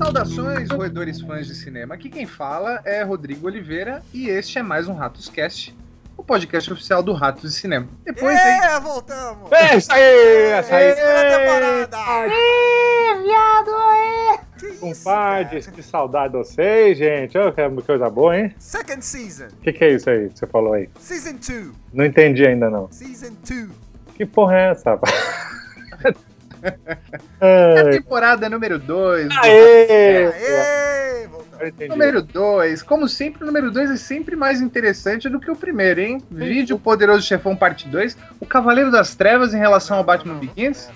Saudações, roedores fãs de cinema. Aqui quem fala é Rodrigo Oliveira e este é mais um Ratos Cast, o podcast oficial do Ratos de Cinema. Depois aí... voltamos! É isso aí! Essa aí! Segunda temporada! viado, Compadres, que saudade de vocês, gente. Oh, que coisa boa, hein? Second season. O que é isso aí que você falou aí? Season 2. Não entendi ainda, não. Season 2. Que porra é essa, rapaz? É a temporada número 2. Aê! Voltamos. Número 2. Como sempre, o número 2 é sempre mais interessante do que o primeiro, hein? Vídeo Poderoso Chefão Parte 2. O Cavaleiro das Trevas em relação ao Batman Begins.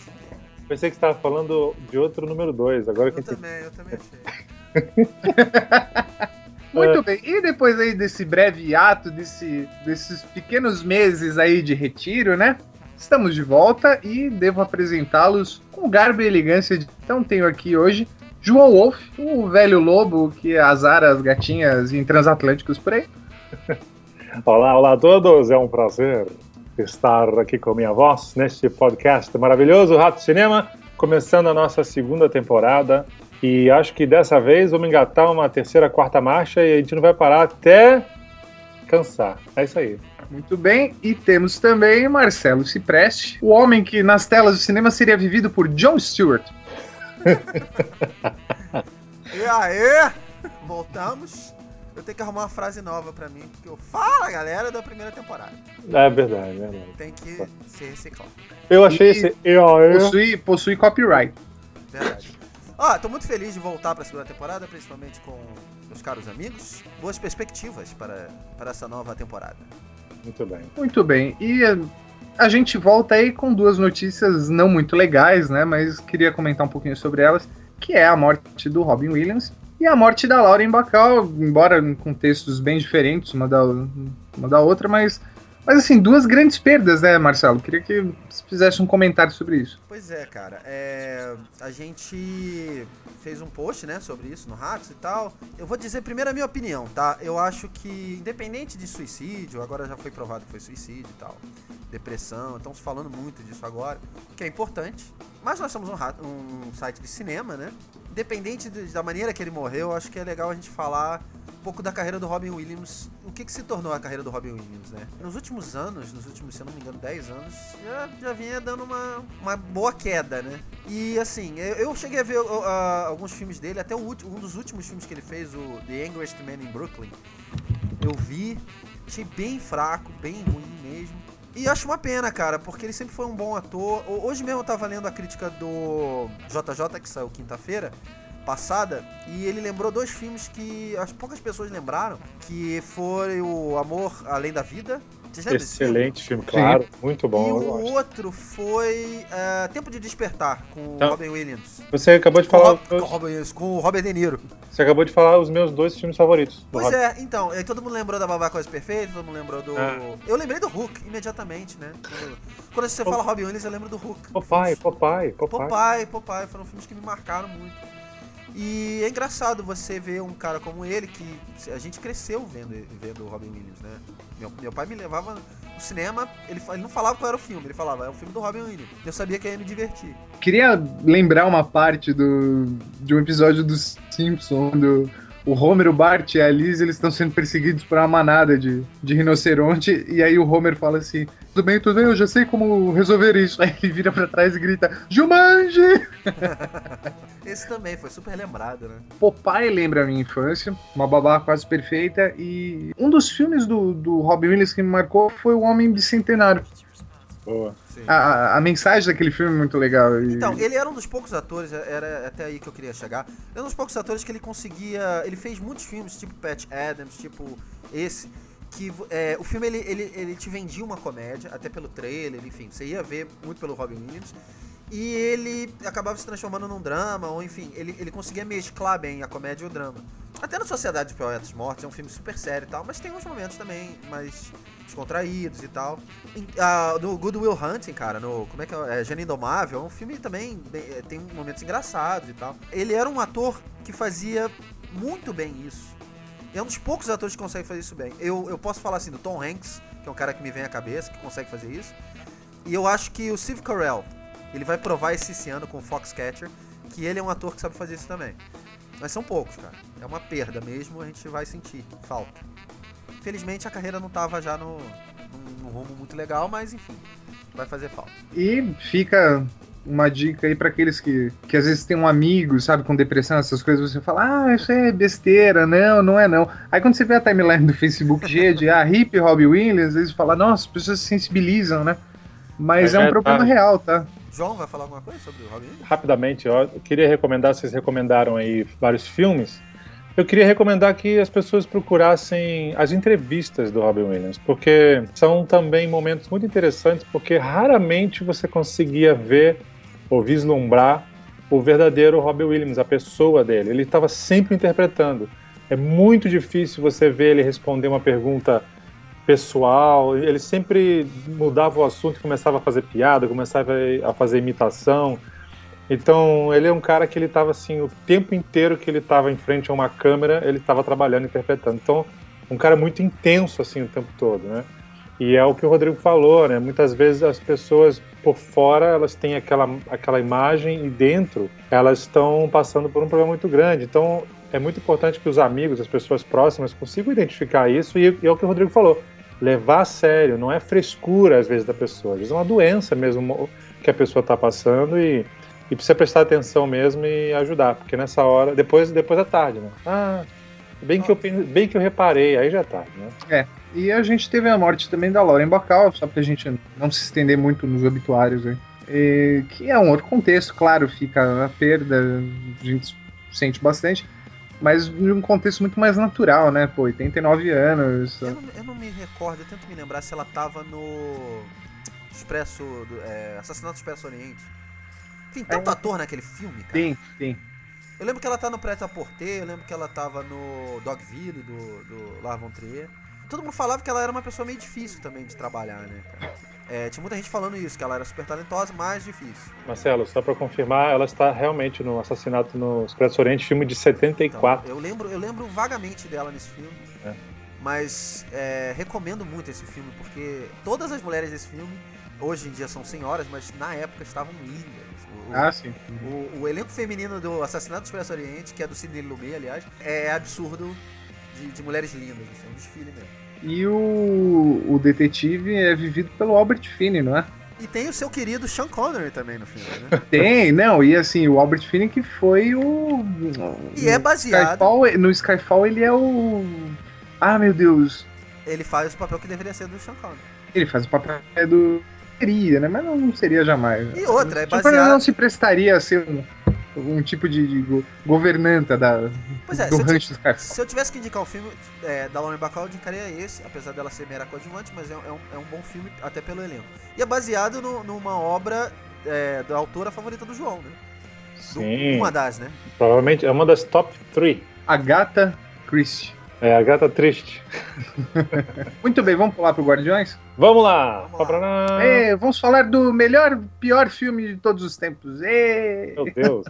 Pensei que você estava falando de outro número 2. Agora que Eu também achei. Muito bem. E depois aí desse breve hiato, desses pequenos meses aí de retiro, né? Estamos de volta e devo apresentá-los com garbo e elegância. Então tenho aqui hoje João Wolf, o velho lobo que azara as gatinhas em transatlânticos por aí. Olá a todos. É um prazer estar aqui com minha voz neste podcast maravilhoso, Rato Cinema, começando a nossa segunda temporada. E acho que dessa vez vamos engatar uma terceira, quarta marcha e a gente não vai parar até cansar. É isso aí. Muito bem, e temos também Marcelo Cipreste, o homem que nas telas do cinema seria vivido por Jon Stewart. E aí? Voltamos. Eu tenho que arrumar uma frase nova pra mim, porque eu falo, galera, da primeira temporada. É verdade, é verdade. Tem que se reciclar. Eu achei esse... Possui copyright. Verdade. Tô muito feliz de voltar pra segunda temporada, principalmente com meus caros amigos. Boas perspectivas para essa nova temporada. Muito bem. Muito bem, e a gente volta aí com duas notícias não muito legais, né, mas queria comentar um pouquinho sobre elas, que é a morte do Robin Williams e a morte da Lauren Bacall, embora em contextos bem diferentes uma da outra, mas assim, duas grandes perdas, né, Marcelo? Queria que você fizesse um comentário sobre isso. Pois é, cara. A gente fez um post, né, sobre isso no Ratos e tal. Eu vou dizer primeiro a minha opinião, tá? Eu acho que, independente de suicídio, agora já foi provado que foi suicídio e tal, depressão, estamos falando muito disso agora, que é importante. Mas nós somos um site de cinema, né? Independente da maneira que ele morreu, acho que é legal a gente falar um pouco da carreira do Robin Williams. O que se tornou a carreira do Robin Williams, né? Nos últimos anos, se eu não me engano, 10 anos, já vinha dando uma boa queda, né? E assim, eu cheguei a ver alguns filmes dele, até um dos últimos filmes que ele fez, o The Angriest Man in Brooklyn. Eu vi, achei bem fraco, bem ruim mesmo. E acho uma pena, cara, porque ele sempre foi um bom ator. Hoje mesmo eu tava lendo a crítica do JJ, que saiu quinta-feira passada, e ele lembrou dois filmes que as poucas pessoas lembraram, que foi o Amor Além da Vida. Vocês lembram desse filme? Excelente filme, claro. Muito bom. E o outro foi Tempo de Despertar, com o Robin Williams. Você acabou de falar... Com o Robert De Niro. Você acabou de falar os meus dois filmes favoritos. Pois é, então, todo mundo lembrou da Babá Quase Perfeita, todo mundo lembrou do... Eu lembrei do Hulk, imediatamente, né? Quando você fala Robin Williams, eu lembro do Hulk. Popeye. Foram filmes que me marcaram muito. E é engraçado você ver um cara como ele, que a gente cresceu vendo o Robin Williams, né? Meu pai me levava no cinema, ele não falava qual era o filme, ele falava, é o filme do Robin Williams. Eu sabia que ia me divertir. Queria lembrar uma parte de um episódio dos Simpsons, onde o Homer, o Bart e a Liz, eles estão sendo perseguidos por uma manada de rinoceronte, e aí o Homer fala assim, tudo bem, eu já sei como resolver isso. Aí ele vira pra trás e grita, Jumanji! Esse também foi super lembrado, né? Popeye lembra a minha infância, Uma Babá Quase Perfeita, e um dos filmes do Robin Williams que me marcou foi O Homem Bicentenário. Boa. A mensagem daquele filme é muito legal. Então, ele era um dos poucos atores, era até aí que eu queria chegar, ele era um dos poucos atores que ele conseguia, ele fez muitos filmes, tipo Patch Adams, tipo esse, que o filme ele te vendia uma comédia, até pelo trailer, enfim, você ia ver muito pelo Robin Williams, e ele acabava se transformando num drama, ou enfim, ele conseguia mesclar bem a comédia e o drama. Até na Sociedade de Poetas Mortos, é um filme super sério e tal, mas tem uns momentos também mais descontraídos e tal. No Good Will Hunting, cara, como é que é? Gênio Indomável, é um filme também, tem momentos engraçados e tal. Ele era um ator que fazia muito bem isso. É um dos poucos atores que consegue fazer isso bem. Eu posso falar assim do Tom Hanks, que é um cara que me vem à cabeça, que consegue fazer isso. E eu acho que o Steve Carell, ele vai provar esse ano com o Foxcatcher, que ele é um ator que sabe fazer isso também. Mas são poucos, cara. É uma perda mesmo, a gente vai sentir falta. Infelizmente a carreira não tava já no rumo muito legal, mas enfim, vai fazer falta. E fica uma dica aí pra aqueles que às vezes tem um amigo, sabe, com depressão, essas coisas, você fala, isso é besteira, não é não. Aí quando você vê a timeline do Facebook cheia de hippie Robbie Williams, às vezes fala, nossa, as pessoas se sensibilizam, né? Mas é um problema real, tá? João, vai falar alguma coisa sobre o Robbie Williams? Rapidamente, eu queria recomendar, vocês recomendaram aí vários filmes, eu queria recomendar que as pessoas procurassem as entrevistas do Robbie Williams, porque são também momentos muito interessantes, porque raramente você conseguia ver ou vislumbrar o verdadeiro Robbie Williams, a pessoa dele. Ele estava sempre interpretando. É muito difícil você ver ele responder uma pergunta pessoal, ele sempre mudava o assunto, começava a fazer piada, começava a fazer imitação. Então, ele é um cara que ele estava assim, o tempo inteiro que ele estava em frente a uma câmera, ele estava trabalhando, interpretando. Então, um cara muito intenso assim o tempo todo, né? E é o que o Rodrigo falou, né? Muitas vezes as pessoas por fora, elas têm aquela imagem e dentro elas estão passando por um problema muito grande. Então, é muito importante que os amigos, as pessoas próximas consigam identificar isso e é o que o Rodrigo falou. Levar a sério, não é frescura às vezes da pessoa, às vezes é uma doença mesmo que a pessoa está passando e precisa prestar atenção mesmo e ajudar, porque nessa hora, depois é tarde, né? Bem que eu reparei, aí já é tarde, né? E a gente teve a morte também da Lauren Bacall, só pra gente não se estender muito nos obituários aí. Que é um outro contexto, claro, fica a perda, a gente sente bastante, mas em um contexto muito mais natural, né? 89 anos. Eu não me recordo, eu tento me lembrar se ela tava no Assassinato do Expresso Oriente. Tem tanto ator naquele filme, cara. Tem. Eu lembro que ela tá no Prêt-à-Porter, eu lembro que ela tava no Dogville, do Lars von Trier. Todo mundo falava que ela era uma pessoa meio difícil também de trabalhar, né, cara? Tinha muita gente falando isso, que ela era super talentosa, mas difícil. Marcelo, só pra confirmar, ela está realmente no Assassinato no Expresso Oriente, filme de 74. Então, eu lembro vagamente dela nesse filme, mas recomendo muito esse filme, porque todas as mulheres desse filme, hoje em dia são senhoras, mas na época estavam lindas. Sim. O elenco feminino do Assassinato do Expresso Oriente, que é do Sidney Lumet, aliás, é absurdo de mulheres lindas, assim, é um desfile mesmo. E o detetive é vivido pelo Albert Finney, não é? E tem o seu querido Sean Connery também no filme, né? E assim, o Albert Finney que foi o... E é baseado... No Skyfall ele é o... meu Deus. Ele faz o papel que deveria ser do Sean Connery. Ele faz o papel do... Seria, né? Mas não seria jamais. E outra, é baseado... baseado... não se prestaria a ser um tipo de governanta do rancho do Skyfall. Se eu tivesse que indicar um filme da Lauren Bacall, eu indicaria esse, apesar dela ser mera coadjuvante, mas é um bom filme até pelo elenco. E é baseado numa obra da autora favorita do João, né? Sim. Uma das, né? Provavelmente é uma das top 3. Agatha Christie. É, Agatha Triste. Muito bem, vamos pular pro Guardiões? Vamos lá! Vamos falar do pior filme de todos os tempos. Meu Deus!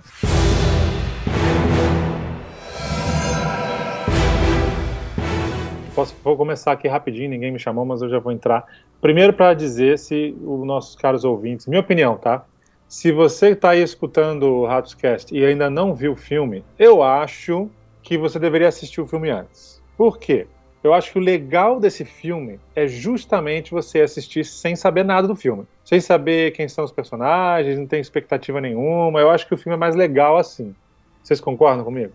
Vou começar aqui rapidinho, ninguém me chamou, mas eu já vou entrar. Primeiro para dizer se os nossos caros ouvintes, minha opinião, tá? Se você está aí escutando o Ratoscast e ainda não viu o filme, eu acho que você deveria assistir o filme antes. Por quê? Eu acho que o legal desse filme é justamente você assistir sem saber nada do filme. Sem saber quem são os personagens, não tem expectativa nenhuma. Eu acho que o filme é mais legal assim. Vocês concordam comigo?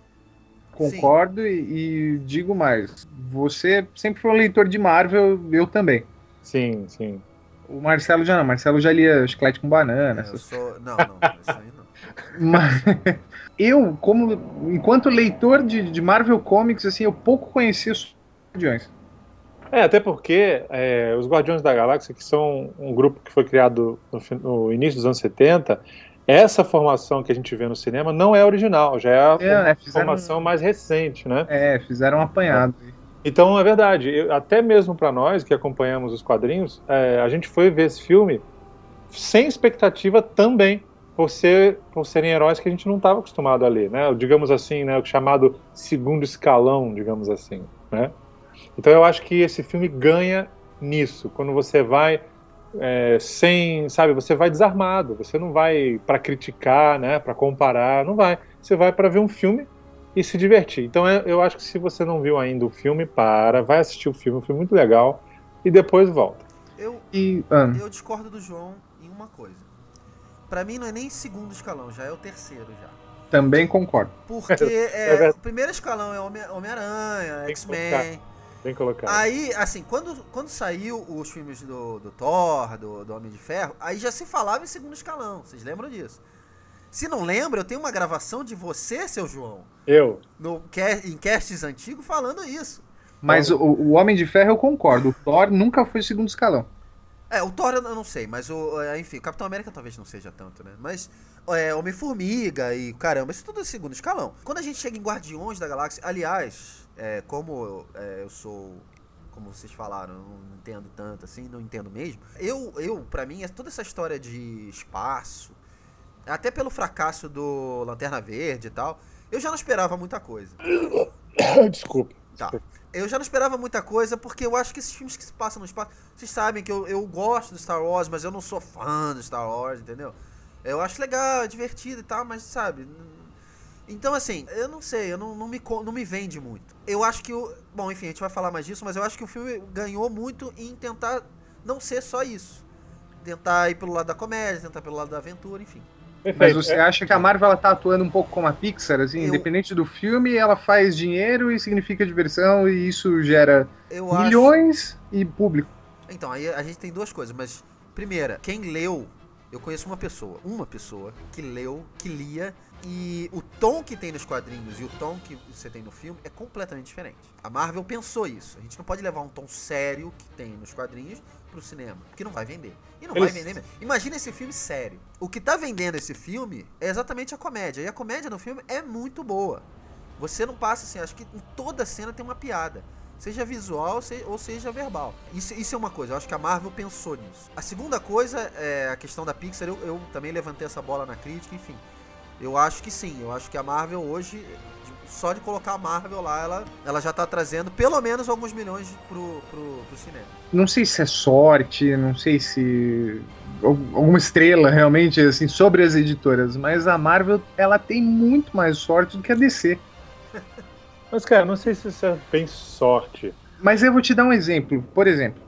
Concordo e digo mais. Você sempre foi um leitor de Marvel, eu também. Sim. O Marcelo já não. Marcelo já lia Chiclete com Banana. Não, isso aí não. Mas enquanto leitor de Marvel Comics, assim, eu pouco conhecia os Guardiões. Até porque os Guardiões da Galáxia, que são um grupo que foi criado no início dos anos 70, essa formação que a gente vê no cinema não é original, já é a formação mais recente, né? Fizeram um apanhado. Então, é verdade, até mesmo para nós que acompanhamos os quadrinhos, a gente foi ver esse filme sem expectativa também, por serem heróis que a gente não estava acostumado a ler, né? Digamos assim, né? O chamado segundo escalão, digamos assim, né? Então eu acho que esse filme ganha nisso, quando você vai você vai desarmado, você não vai para criticar, né? Para comparar, não vai. Você vai para ver um filme e se divertir. Então eu acho que se você não viu ainda o filme, vai assistir o filme, um filme muito legal, e depois volta. Eu discordo do João em uma coisa. Pra mim não é nem segundo escalão, já é o terceiro já. Também concordo. Porque o primeiro escalão é Homem-Aranha, X-Men. Bem colocado. Aí, assim, quando saiu os filmes do Thor, do Homem de Ferro, aí já se falava em segundo escalão. Vocês lembram disso? Se não lembra, eu tenho uma gravação de você, seu João. Em casts antigos falando isso. Mas o Homem de Ferro eu concordo. O Thor nunca foi segundo escalão. O Thor eu não sei, mas enfim, o Capitão América talvez não seja tanto, né? Mas Homem-Formiga e caramba, isso tudo é segundo escalão. Quando a gente chega em Guardiões da Galáxia, aliás, como eu sou, como vocês falaram, eu não entendo tanto assim, não entendo mesmo. Pra mim, toda essa história de espaço, até pelo fracasso do Lanterna Verde e tal, eu já não esperava muita coisa. Desculpa. Tá. Eu já não esperava muita coisa, porque eu acho que esses filmes que se passam no espaço... Vocês sabem que eu gosto do Star Wars, mas eu não sou fã do Star Wars, entendeu? Eu acho legal, é divertido e tal, mas sabe... Então, assim, eu não sei, não me vende muito. Eu acho que bom, enfim, a gente vai falar mais disso, mas eu acho que o filme ganhou muito em tentar não ser só isso. Tentar ir pelo lado da comédia, tentar pelo lado da aventura, enfim. Mas você acha que a Marvel ela tá atuando um pouco como a Pixar, assim, independente do filme, ela faz dinheiro e significa diversão e isso gera milhões e público. Então, aí a gente tem duas coisas, mas primeira, quem leu, eu conheço uma pessoa que leu, que lia, e o tom que tem nos quadrinhos e o tom que você tem no filme é completamente diferente. A Marvel pensou isso. A gente não pode levar um tom sério que tem nos quadrinhos pro cinema, porque não vai vender. E não vai vender mesmo. Imagina esse filme sério. O que tá vendendo esse filme é exatamente a comédia. E a comédia no filme é muito boa. Você não passa assim, acho que em toda cena tem uma piada. Seja visual ou seja verbal. Isso é uma coisa, eu acho que a Marvel pensou nisso. A segunda coisa é a questão da Pixar. Eu também levantei essa bola na crítica, enfim. Eu acho que sim, eu acho que a Marvel hoje, só de colocar a Marvel lá, ela já tá trazendo pelo menos alguns milhões pro cinema. Não sei se é sorte, não sei se alguma estrela realmente, assim, sobre as editoras, mas a Marvel, ela tem muito mais sorte do que a DC. Mas, cara, não sei se isso é bem sorte. Mas eu vou te dar um exemplo. Por exemplo...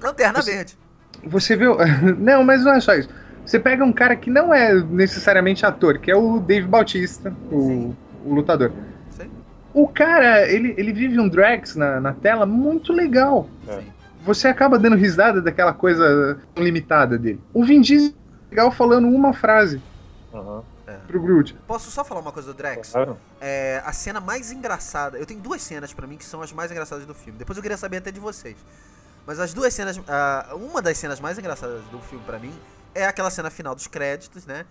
Lanterna Verde. Você viu... Não, mas não é só isso. Você pega um cara que não é necessariamente ator, que é o Dave Bautista, o lutador. Sim. O cara, ele vive um Drax na tela muito legal. Sim. Você acaba dando risada daquela coisa limitada dele. O Vin Diesel é legal falando uma frase pro Groot. Posso só falar uma coisa do Drax? Claro. A cena mais engraçada... Eu tenho duas cenas pra mim que são as mais engraçadas do filme. Depois eu queria saber até de vocês. Mas as duas cenas... uma das cenas mais engraçadas do filme pra mim é aquela cena final dos créditos, né?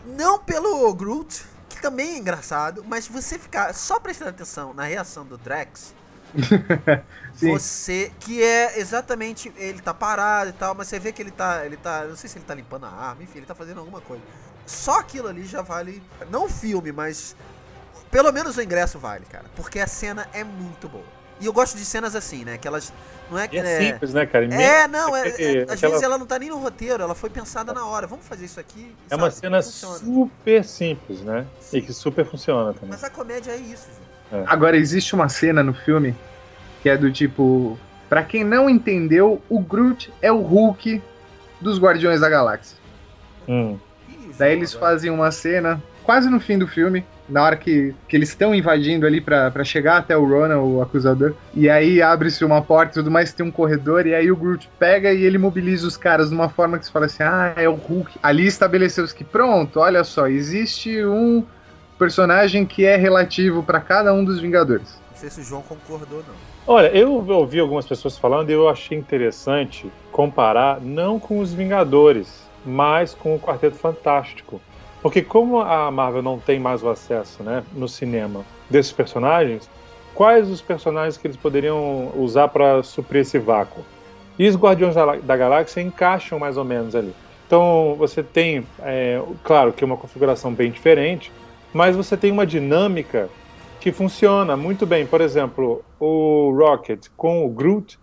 Não pelo Groot, que também é engraçado, mas você ficar só prestando atenção na reação do Drax, você, que é exatamente, ele tá parado e tal, mas você vê que ele tá, não sei se ele tá limpando a arma, enfim, ele tá fazendo alguma coisa. Só aquilo ali já vale, não o filme, mas pelo menos o ingresso vale, cara, porque a cena é muito boa. E eu gosto de cenas assim, né? Que elas. Não é que. É simples, né, cara? Às vezes ela não tá nem no roteiro, ela foi pensada na hora. Vamos fazer isso aqui. É uma cena super simples, né? Sim. E que super funciona também. Mas a comédia é isso, gente. Agora, existe uma cena no filme que é do tipo. Pra quem não entendeu, o Groot é o Hulk dos Guardiões da Galáxia. Daí eles fazem uma cena quase no fim do filme, na hora que eles estão invadindo ali pra chegar até o Ronan, o acusador, e aí abre-se uma porta e tudo mais, tem um corredor, e aí o Groot pega e ele mobiliza os caras de uma forma que você fala assim, é o Hulk. Ali estabeleceu-se que pronto, olha só, existe um personagem que é relativo pra cada um dos Vingadores. Não sei se o João concordou, não. Olha, eu ouvi algumas pessoas falando e eu achei interessante comparar não com os Vingadores, mas com o Quarteto Fantástico. Porque como a Marvel não tem mais o acesso, né, no cinema desses personagens, quais os personagens que eles poderiam usar para suprir esse vácuo? E os Guardiões da Galáxia encaixam mais ou menos ali. Então você tem, claro que é uma configuração bem diferente, mas você tem uma dinâmica que funciona muito bem. Por exemplo, o Rocket com o Groot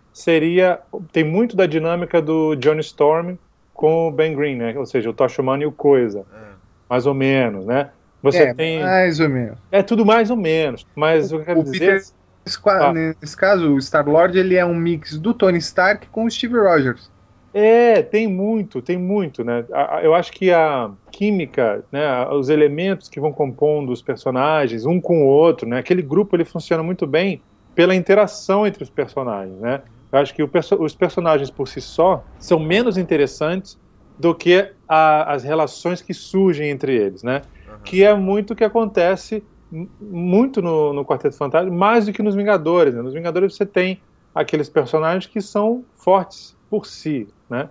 tem muito da dinâmica do Johnny Storm com o Ben Green, né? Ou seja, o Tocha Humana e o Coisa. Mais ou menos, né? Você tem... mais ou menos. É tudo mais ou menos, mas o que eu quero dizer... Nesse caso, o Star-Lord ele é um mix do Tony Stark com o Steve Rogers. Tem muito, né? Eu acho que a química, né, os elementos que vão compondo os personagens, um com o outro, né? Aquele grupo ele funciona muito bem pela interação entre os personagens, né? Eu acho que os personagens por si só são menos interessantes do que as relações que surgem entre eles, né? Uhum. Que é muito o que acontece muito no Quarteto Fantástico, mais do que nos Vingadores, né? Nos Vingadores você tem aqueles personagens que são fortes por si, né?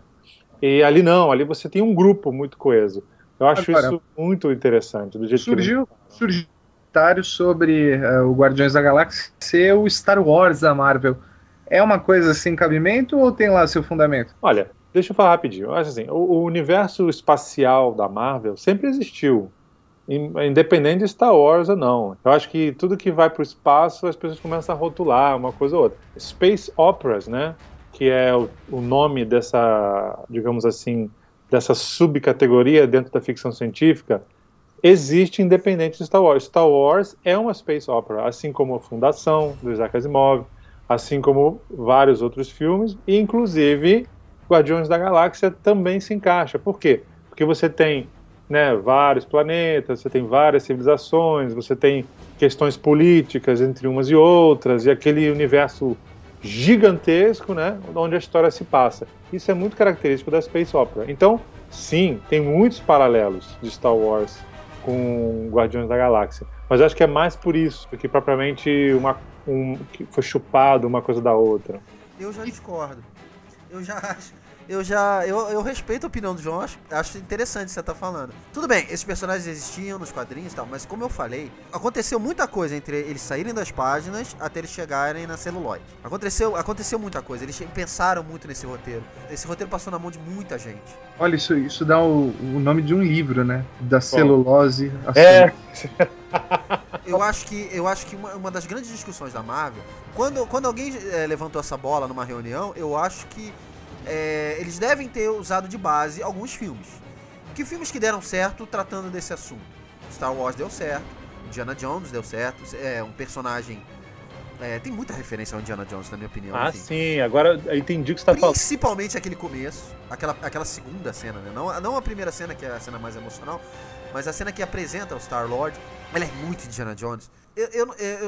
E ali não, ali você tem um grupo muito coeso. Eu acho isso muito interessante. Do jeito surgiu comentário sobre o Guardiões da Galáxia ser o Star Wars da Marvel. É uma coisa sem cabimento ou tem lá seu fundamento? Olha, deixa eu falar rapidinho. Eu acho assim, o universo espacial da Marvel sempre existiu, independente de Star Wars ou não. Eu acho que tudo que vai para o espaço, as pessoas começam a rotular uma coisa ou outra. Space Operas, né? Que é o nome dessa, digamos assim, dessa subcategoria dentro da ficção científica, existe independente de Star Wars. Star Wars é uma space opera, assim como a Fundação, do Isaac Asimov, assim como vários outros filmes, e inclusive Guardiões da Galáxia também se encaixa. Por quê? Porque você tem, né, vários planetas, você tem várias civilizações, você tem questões políticas entre umas e outras, e aquele universo gigantesco, né, onde a história se passa. Isso é muito característico da Space Opera. Então, sim, tem muitos paralelos de Star Wars com Guardiões da Galáxia. Mas eu acho que é mais por isso do que propriamente que foi chupado uma coisa da outra. Eu já discordo. Eu respeito a opinião do João, acho interessante o que você tá falando. Tudo bem, esses personagens existiam nos quadrinhos e tal, mas como eu falei, aconteceu muita coisa entre eles saírem das páginas até eles chegarem na celuloide. Aconteceu muita coisa, eles pensaram muito nesse roteiro. Esse roteiro passou na mão de muita gente. Olha, isso dá o nome de um livro, né? Da celulose. Eu acho que uma das grandes discussões da Marvel, quando alguém levantou essa bola numa reunião, eu acho que eles devem ter usado de base alguns filmes. Que filmes que deram certo tratando desse assunto? Star Wars deu certo, Indiana Jones deu certo, um personagem... tem muita referência ao Indiana Jones, na minha opinião. Enfim. Sim, agora eu entendi o que você tá falando. Principalmente aquele começo, aquela segunda cena, né? Não a primeira cena, que é a cena mais emocional, mas a cena que apresenta o Star-Lord. Ela é muito Indiana Jones.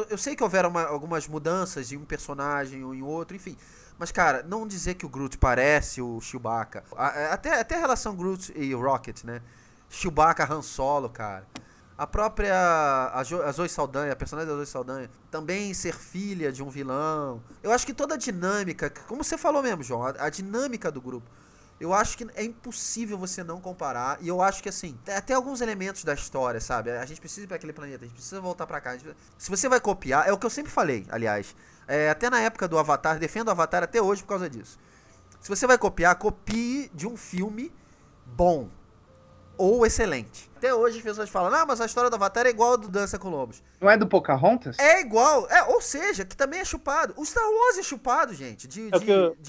Eu sei que houveram algumas mudanças em um personagem ou em outro, enfim... Mas, cara, não dizer que o Groot parece o Chewbacca. Até a relação Groot e Rocket, né? Chewbacca, Han Solo, cara. A própria a Zoe Saldanha, a personagem da Zoe Saldanha, também ser filha de um vilão. Eu acho que toda a dinâmica, como você falou mesmo, João, a dinâmica do grupo, eu acho que é impossível você não comparar. E eu acho que, assim, até alguns elementos da história, sabe? A gente precisa ir pra aquele planeta, a gente precisa voltar pra cá. Se você vai copiar, é o que eu sempre falei, aliás... até na época do Avatar, defendo o Avatar até hoje por causa disso. Se você vai copiar, copie de um filme bom ou excelente. Até hoje as pessoas falam, mas a história do Avatar é igual a do Dança com Lobos. Não é do Pocahontas? É igual, ou seja, que também é chupado. O Star Wars é chupado, gente, de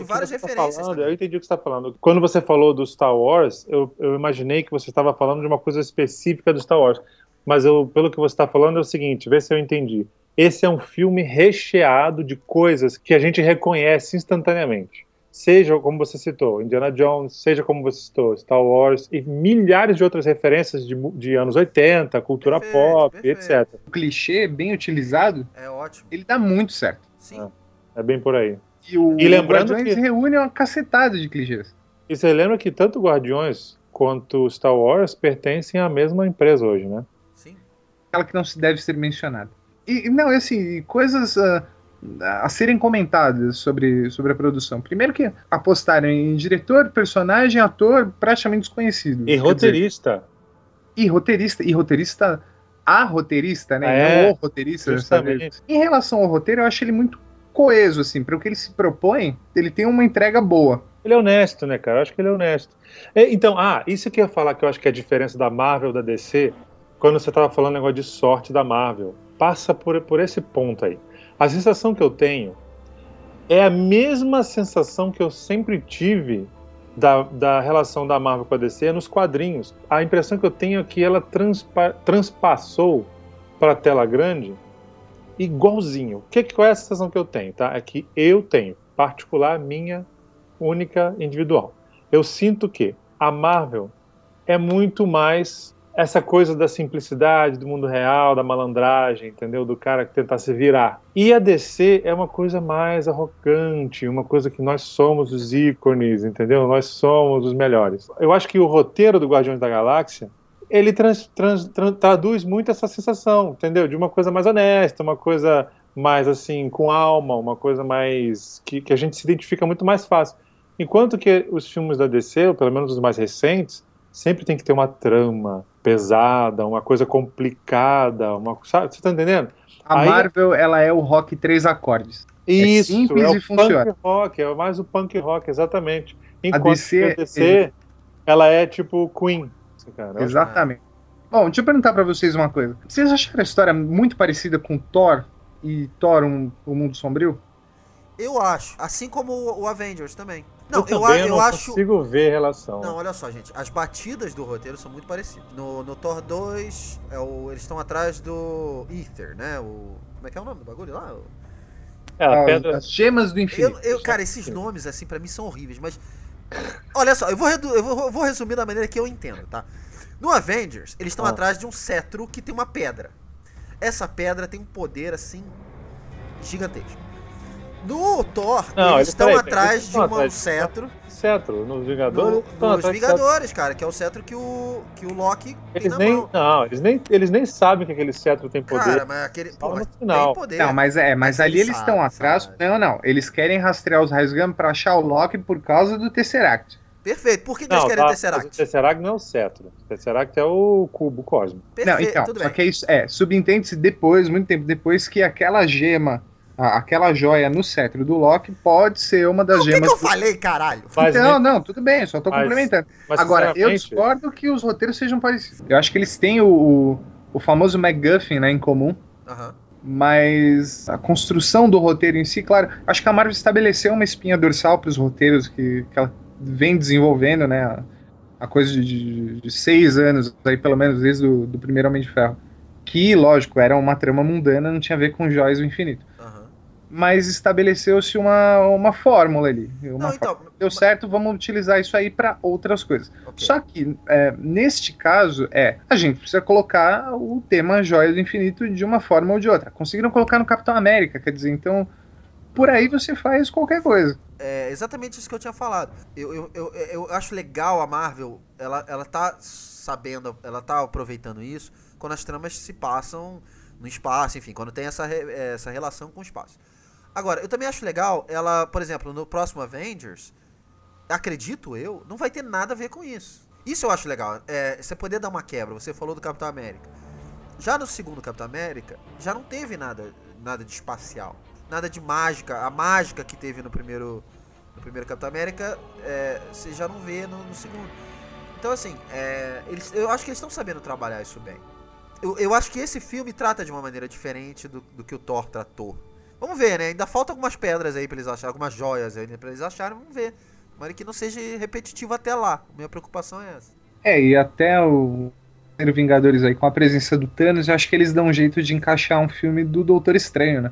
várias referências. Eu entendi o que você está falando. Quando você falou do Star Wars, eu imaginei que você estava falando de uma coisa específica do Star Wars. Mas pelo que você está falando é o seguinte, vê se eu entendi. Esse é um filme recheado de coisas que a gente reconhece instantaneamente. Seja, como você citou, Indiana Jones, seja como você citou, Star Wars, e milhares de outras referências de anos 80, cultura pop, etc. O clichê bem utilizado, é ótimo. Ele dá muito certo. Sim. É bem por aí. E lembrando Guardiões reúne uma cacetada de clichês. E você lembra que tanto Guardiões quanto Star Wars pertencem à mesma empresa hoje, né? Sim. Aquela que não se deve ser mencionada. E não, assim, coisas a serem comentadas sobre a produção. Primeiro que apostaram em diretor, personagem, ator praticamente desconhecido. E roteirista. E roteirista, a roteirista, né? Não o roteirista, sabe? Em relação ao roteiro, eu acho ele muito coeso, assim, para o que ele se propõe, ele tem uma entrega boa. Ele é honesto, né, cara? Eu acho que ele é honesto. Então, isso que eu ia falar, que eu acho que é a diferença da Marvel da DC, quando você tava falando negócio de sorte da Marvel. Passa por esse ponto aí. A sensação que eu tenho é a mesma sensação que eu sempre tive da relação da Marvel com a DC é nos quadrinhos. A impressão que eu tenho é que ela transpassou para a tela grande igualzinho. Qual é a sensação que eu tenho? Tá? É que eu tenho, particular, minha única, individual. Eu sinto que a Marvel é muito mais essa coisa da simplicidade, do mundo real, da malandragem, entendeu? Do cara que tentar se virar. E a DC é uma coisa mais arrogante, uma coisa que nós somos os ícones, entendeu? Nós somos os melhores. Eu acho que o roteiro do Guardiões da Galáxia, ele traduz muito essa sensação, entendeu? De uma coisa mais honesta, uma coisa mais, assim, com alma, uma coisa mais... que a gente se identifica muito mais fácil. Enquanto que os filmes da DC, ou pelo menos os mais recentes, sempre tem que ter uma trama pesada, uma coisa complicada, sabe? Você tá entendendo? A Marvel, ela é o rock 3 acordes. Isso, é simples e funciona. Punk rock, é mais o punk rock, exatamente. Enquanto a DC, ela é tipo Queen. Cara, exatamente. Bom, deixa eu perguntar pra vocês uma coisa. Vocês acharam a história muito parecida com Thor e Thor, o Mundo Sombrio? Eu acho, assim como o Avengers também. Não, eu não consigo ver relação. Não, olha só, gente. As batidas do roteiro são muito parecidas. No Thor 2, eles estão atrás do Ether, né? Como é que é o nome do bagulho lá? As gemas do infinito. Cara, esses nomes, assim, pra mim são horríveis, mas... Olha só, eu vou resumir da maneira que eu entendo, tá? No Avengers, eles estão atrás de um cetro que tem uma pedra. Essa pedra tem um poder, assim, gigantesco. No Thor, eles estão atrás de um cetro. Cetro, nos Vingadores? Nos Vingadores, cara, que é o cetro que o Loki tem na mão. Não, eles nem sabem que aquele cetro tem poder. Cara, mas aquele... Pô, tem poder. Não, mas ali eles estão atrás... Não. Eles querem rastrear os raios gama pra achar o Loki por causa do Tesseract. Perfeito. Por que eles querem o Tesseract? O Tesseract não é o cetro. O Tesseract é o cubo cósmico. Perfeito, não, então, tudo só bem. Que é isso. Subentende-se depois, muito tempo depois, que aquela gema... aquela joia no cetro do Loki pode ser uma das gemas... O que eu falei, caralho? Não, tudo bem, só tô complementando. Agora, eu discordo que os roteiros sejam parecidos. Eu acho que eles têm o famoso MacGuffin, né, em comum. Mas a construção do roteiro em si, claro, acho que a Marvel estabeleceu uma espinha dorsal para os roteiros que ela vem desenvolvendo, né, a coisa de 6 anos, aí pelo menos desde do primeiro Homem de Ferro. Que, lógico, era uma trama mundana, não tinha a ver com joias do infinito. Mas estabeleceu-se uma fórmula ali. Deu certo, vamos utilizar isso aí para outras coisas. Okay. Só que, neste caso, a gente precisa colocar o tema Joia do Infinito de uma forma ou de outra. Conseguiram colocar no Capitão América, quer dizer, então, por aí você faz qualquer coisa. É exatamente isso que eu tinha falado. Eu acho legal a Marvel, ela tá sabendo, ela tá aproveitando isso quando as tramas se passam no espaço, enfim, quando tem essa relação com o espaço. Agora, eu também acho legal, ela, por exemplo, no próximo Avengers, acredito eu, não vai ter nada a ver com isso. Isso eu acho legal, você poder dar uma quebra, você falou do Capitão América. Já no segundo Capitão América, já não teve nada de espacial, nada de mágica. A mágica que teve no primeiro Capitão América, você já não vê no segundo. Então, assim, eu acho que eles estão sabendo trabalhar isso bem. Eu acho que esse filme trata de uma maneira diferente do que o Thor tratou. Vamos ver, né? Ainda falta algumas pedras aí pra eles acharem, algumas joias aí pra eles acharem, vamos ver. Mas que não seja repetitivo até lá. Minha preocupação é essa. E até o Vingadores aí, com a presença do Thanos, eu acho que eles dão um jeito de encaixar um filme do Doutor Estranho, né?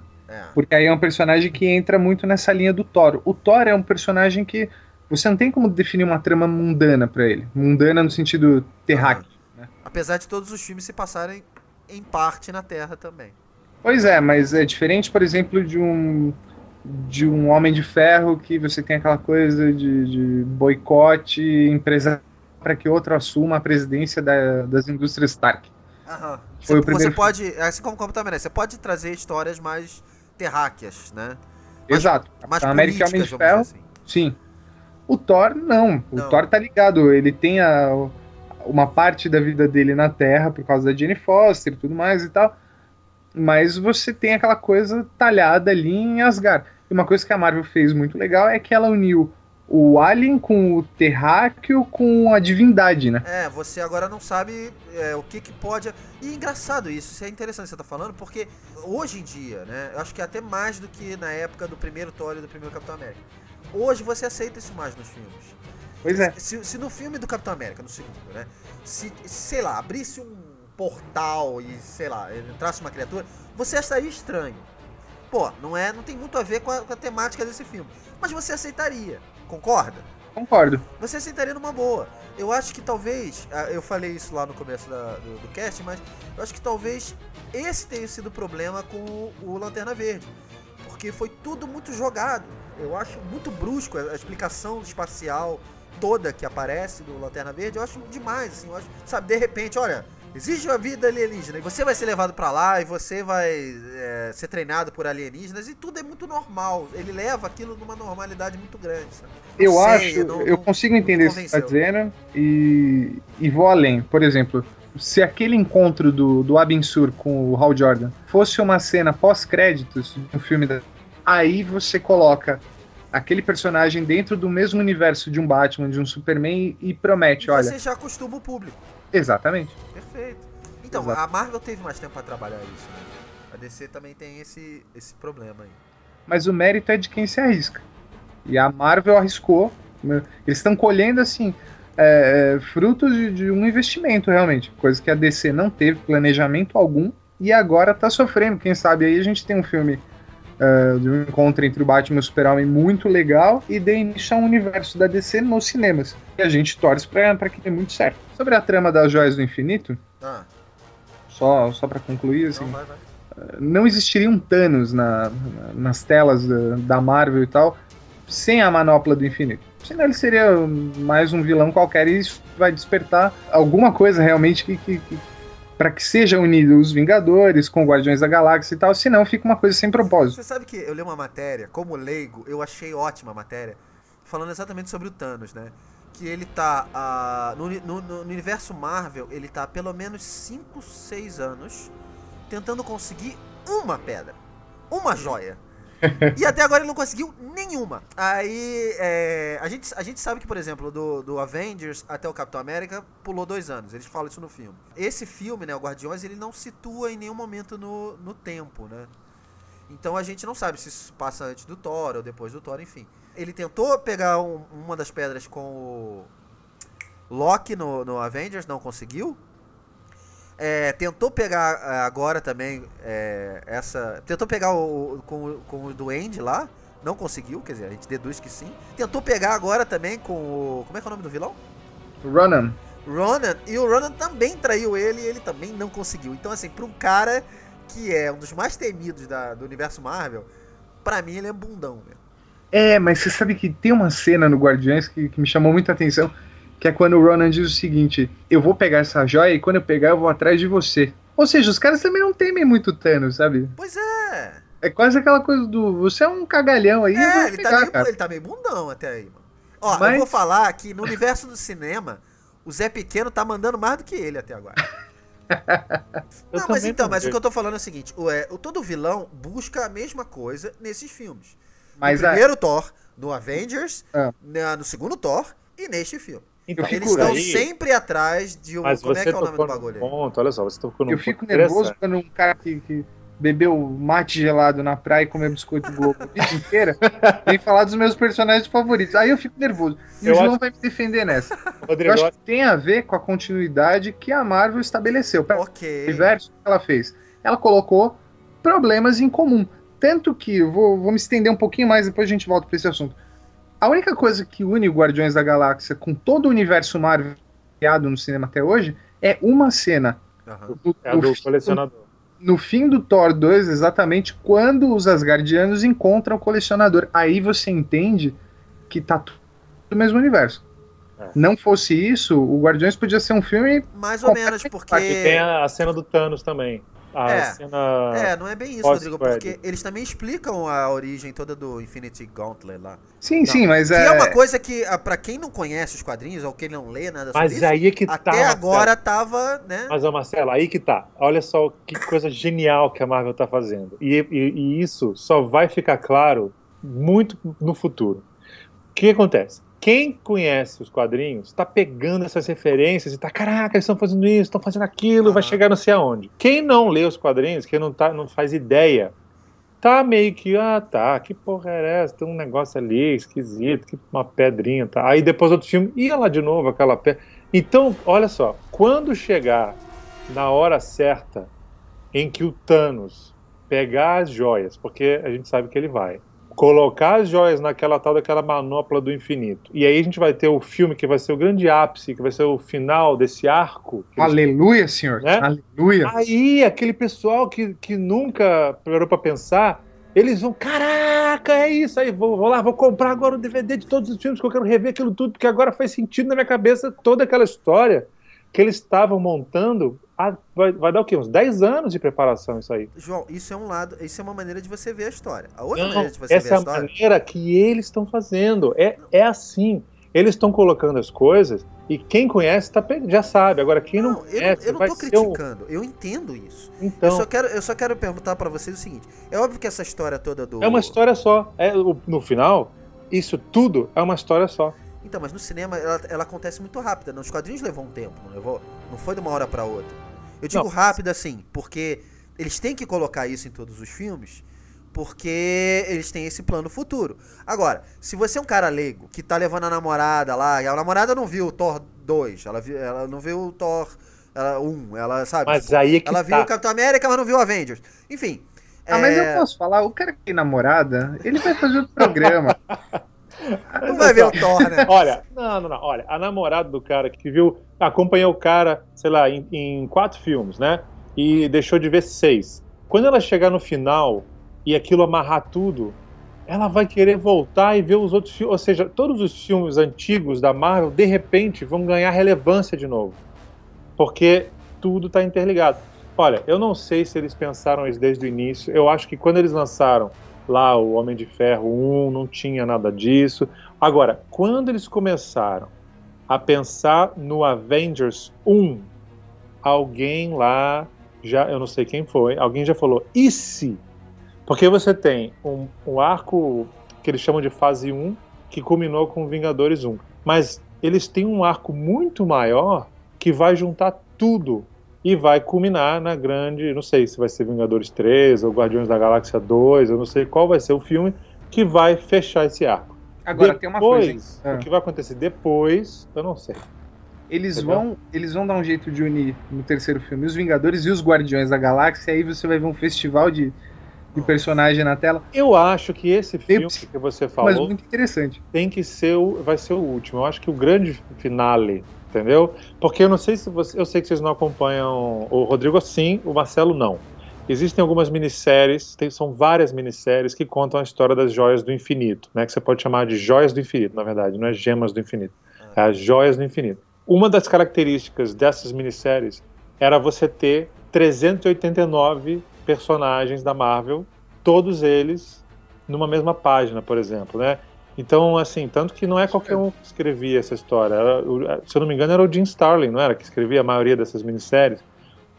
Porque aí é um personagem que entra muito nessa linha do Thor. O Thor é um personagem que você não tem como definir uma trama mundana pra ele. Mundana no sentido terráqueo. Né? Apesar de todos os filmes se passarem em parte na Terra também. Pois é, mas é diferente, por exemplo, de um Homem de Ferro, que você tem aquela coisa de boicote empresarial para que outro assuma a presidência das indústrias Stark. Você pode, assim como o Capitão América, você pode trazer histórias mais terráqueas, né? Exato. Mais América e Homem de Ferro, assim. Sim. O Thor, não. O Thor tá ligado. Ele tem uma parte da vida dele na Terra por causa da Jane Foster e tudo mais e tal. Mas você tem aquela coisa talhada ali em Asgard. E uma coisa que a Marvel fez muito legal é que ela uniu o Alien com o Terráqueo com a divindade, né? Você agora não sabe o que pode... E é engraçado isso é interessante você tá falando, porque hoje em dia, né, eu acho que até mais do que na época do primeiro Thor e do primeiro Capitão América. Hoje você aceita isso mais nos filmes. Pois é. Se no filme do Capitão América, no segundo, né? Se, sei lá, abrisse um portal e, sei lá, entrasse uma criatura, você acharia estranho. Pô, não tem muito a ver com a temática desse filme. Mas você aceitaria, concorda? Concordo. Você aceitaria numa boa. Eu acho que talvez, eu falei isso lá no começo do cast, mas eu acho que talvez esse tenha sido o problema com o Lanterna Verde. Porque foi tudo muito jogado. Eu acho muito brusco a explicação espacial toda que aparece do Lanterna Verde. Eu acho demais, assim. Eu acho, sabe, de repente, olha, existe uma vida alienígena e você vai ser levado pra lá e você vai ser treinado por alienígenas e tudo é muito normal. Ele leva aquilo numa normalidade muito grande, sabe? Eu consigo entender o que você está dizendo e vou além. Por exemplo, se aquele encontro do Abin Sur com o Hal Jordan fosse uma cena pós-créditos no filme, aí você coloca aquele personagem dentro do mesmo universo de um Batman, de um Superman e promete, olha... Você já acostuma o público. Exatamente. Perfeito. Então, a Marvel teve mais tempo para trabalhar isso, né? A DC também tem esse problema aí. Mas o mérito é de quem se arrisca. E a Marvel arriscou. Eles estão colhendo, assim, frutos de um investimento, realmente. Coisa que a DC não teve planejamento algum e agora está sofrendo. Quem sabe aí a gente tem um filme de um encontro entre o Batman e o Super-Homem muito legal e dê início a um universo da DC nos cinemas. E a gente torce para que dê muito certo. Sobre a trama das Joias do Infinito, só para concluir, assim, não existiria um Thanos nas telas da Marvel e tal sem a Manopla do Infinito. Senão ele seria mais um vilão qualquer e isso vai despertar alguma coisa realmente que para que seja unido os Vingadores com Guardiões da Galáxia e tal, senão fica uma coisa sem propósito. Você sabe que eu li uma matéria, como leigo, eu achei ótima a matéria, falando exatamente sobre o Thanos, né? Que ele tá, no universo Marvel, ele tá há pelo menos 5, 6 anos tentando conseguir uma pedra, uma joia. E até agora ele não conseguiu nenhuma. Aí, a gente sabe que, por exemplo, do Avengers até o Capitão América pulou 2 anos. Eles falam isso no filme. Esse filme, né, o Guardiões, ele não situa em nenhum momento no tempo, né? Então a gente não sabe se isso passa antes do Thor ou depois do Thor, enfim. Ele tentou pegar uma das pedras com o Loki no Avengers, não conseguiu. Tentou pegar agora também tentou pegar com o Duende lá, não conseguiu, quer dizer, a gente deduz que sim. Tentou pegar agora também com o... Como é que é o nome do vilão? Ronan, e o Ronan também traiu ele e ele também não conseguiu. Então, assim, pra um cara que é um dos mais temidos do universo Marvel, pra mim ele é bundão, velho. Mas você sabe que tem uma cena no Guardiões que me chamou muita atenção, que é quando o Ronan diz o seguinte: eu vou pegar essa joia e quando eu pegar eu vou atrás de você. Ou seja, os caras também não temem muito o Thanos, sabe? Pois é. É quase aquela coisa do você é um cagalhão aí, eu vou pegar, ele tá meio bundão até aí, mano. Ó, eu vou falar que no universo do cinema, o Zé Pequeno tá mandando mais do que ele até agora. Não, mas o que eu tô falando é o seguinte, todo vilão busca a mesma coisa nesses filmes. Mas no primeiro Thor, no Avengers, no segundo Thor e neste filme. Então, eles estão sempre atrás de um... Como é que é o nome do bagulho? Olha só, você tocou num ponto. Eu fico nervoso quando um cara que bebeu mate gelado na praia e comeu biscoito Globo a vida inteira vem falar dos meus personagens favoritos. Aí eu fico nervoso. E o João vai me defender nessa. Rodrigo, eu acho que tem a ver com a continuidade que a Marvel estabeleceu. O universo que ela fez. Ela colocou problemas em comum. Tanto que, vou me estender um pouquinho mais, depois a gente volta para esse assunto. A única coisa que une o Guardiões da Galáxia com todo o universo Marvel criado no cinema até hoje é uma cena. Do colecionador. No fim do Thor 2, exatamente quando os Asgardianos encontram o colecionador. Aí você entende que tá tudo no mesmo universo. Não fosse isso, o Guardiões podia ser um filme... Mais ou menos, porque... E tem a cena do Thanos também. Não é bem isso, Rodrigo, porque eles também explicam a origem toda do Infinity Gauntlet lá. Sim, mas é uma coisa que, pra quem não conhece os quadrinhos, ou quem não lê nada sobre isso, aí é que até agora tava, né? Mas, Marcelo, aí que tá. Olha só que coisa genial que a Marvel tá fazendo. E isso só vai ficar claro muito no futuro. O que acontece? Quem conhece os quadrinhos tá pegando essas referências e tá, caraca, eles estão fazendo isso, estão fazendo aquilo, vai chegar não sei aonde. Quem não lê os quadrinhos, quem não faz ideia, tá meio que, que porra é essa? Tem um negócio ali esquisito, que uma pedrinha, tá? Aí depois outro filme, ia lá de novo aquela pedra. Então, olha só, quando chegar na hora certa em que o Thanos pegar as joias, porque a gente sabe que ele vai, colocar as joias naquela tal daquela manopla do infinito, e aí a gente vai ter o filme que vai ser o grande ápice, que vai ser o final desse arco. Aleluia, senhor, né? Aleluia. Aí, aquele pessoal que nunca parou pra pensar, eles vão, caraca, é isso aí, vou lá, vou comprar agora o DVD de todos os filmes, que eu quero rever aquilo tudo, porque agora faz sentido na minha cabeça toda aquela história que eles estavam montando. Vai dar o quê? Uns 10 anos de preparação isso aí. João, isso é uma maneira de você ver a história. A outra maneira de você ver a história... Essa é a maneira que eles estão fazendo. É assim. Eles estão colocando as coisas e quem conhece já sabe. Agora, quem não conhece... Eu não tô criticando. Eu entendo isso. Então, eu só quero perguntar pra vocês o seguinte. É óbvio que essa história toda do... É uma história só. No final, isso tudo é uma história só. Então, mas no cinema ela acontece muito rápida. Nos quadrinhos levou um tempo, não levou? Não foi de uma hora pra outra. Eu digo rápido assim, porque eles têm que colocar isso em todos os filmes, porque eles têm esse plano futuro. Agora, se você é um cara leigo, que tá levando a namorada lá, e a namorada não viu o Thor 2, ela não viu o Thor 1, ela sabe... Mas tipo, aí é que ela viu o Capitão América, mas não viu o Avengers. Enfim... mas eu posso falar, o cara que tem namorada, ele vai fazer outro programa. Não vai ver o Thor, né? Olha, não. Olha, a namorada do cara que viu, acompanhou o cara, sei lá, em 4 filmes, né? E deixou de ver 6. Quando ela chegar no final e aquilo amarrar tudo, ela vai querer voltar e ver os outros filmes. Ou seja, todos os filmes antigos da Marvel, de repente, vão ganhar relevância de novo. Porque tudo está interligado. Olha, eu não sei se eles pensaram isso desde o início. Eu acho que quando eles lançaram lá o Homem de Ferro 1, não tinha nada disso. Agora, quando eles começaram a pensar no Avengers 1, alguém lá, eu não sei quem foi, alguém já falou, e se? Porque você tem um arco que eles chamam de fase 1, que culminou com Vingadores 1. Mas eles têm um arco muito maior que vai juntar tudo e vai culminar na grande, não sei se vai ser Vingadores 3 ou Guardiões da Galáxia 2, eu não sei qual vai ser o filme que vai fechar esse arco. Agora, tem uma coisa. O que vai acontecer depois, eu não sei. Eles vão dar um jeito de unir no terceiro filme os Vingadores e os Guardiões da Galáxia, e aí você vai ver um festival de personagem na tela. Eu acho que esse filme que você falou... Mas muito interessante. Tem que ser vai ser o último. Eu acho que o grande finale... Entendeu? Porque eu não sei se eu sei que vocês não acompanham o Rodrigo, sim, o Marcelo não. Existem algumas minisséries, são várias minisséries que contam a história das joias do infinito, né? Que você pode chamar de joias do infinito, na verdade, não é gemas do infinito. É as joias do infinito. Uma das características dessas minisséries era você ter 389 personagens da Marvel, todos eles numa mesma página, por exemplo, né? Então, assim, tanto que não é qualquer um que escrevia essa história. Se eu não me engano, era o Jim Starlin, não era? Que escrevia a maioria dessas minisséries.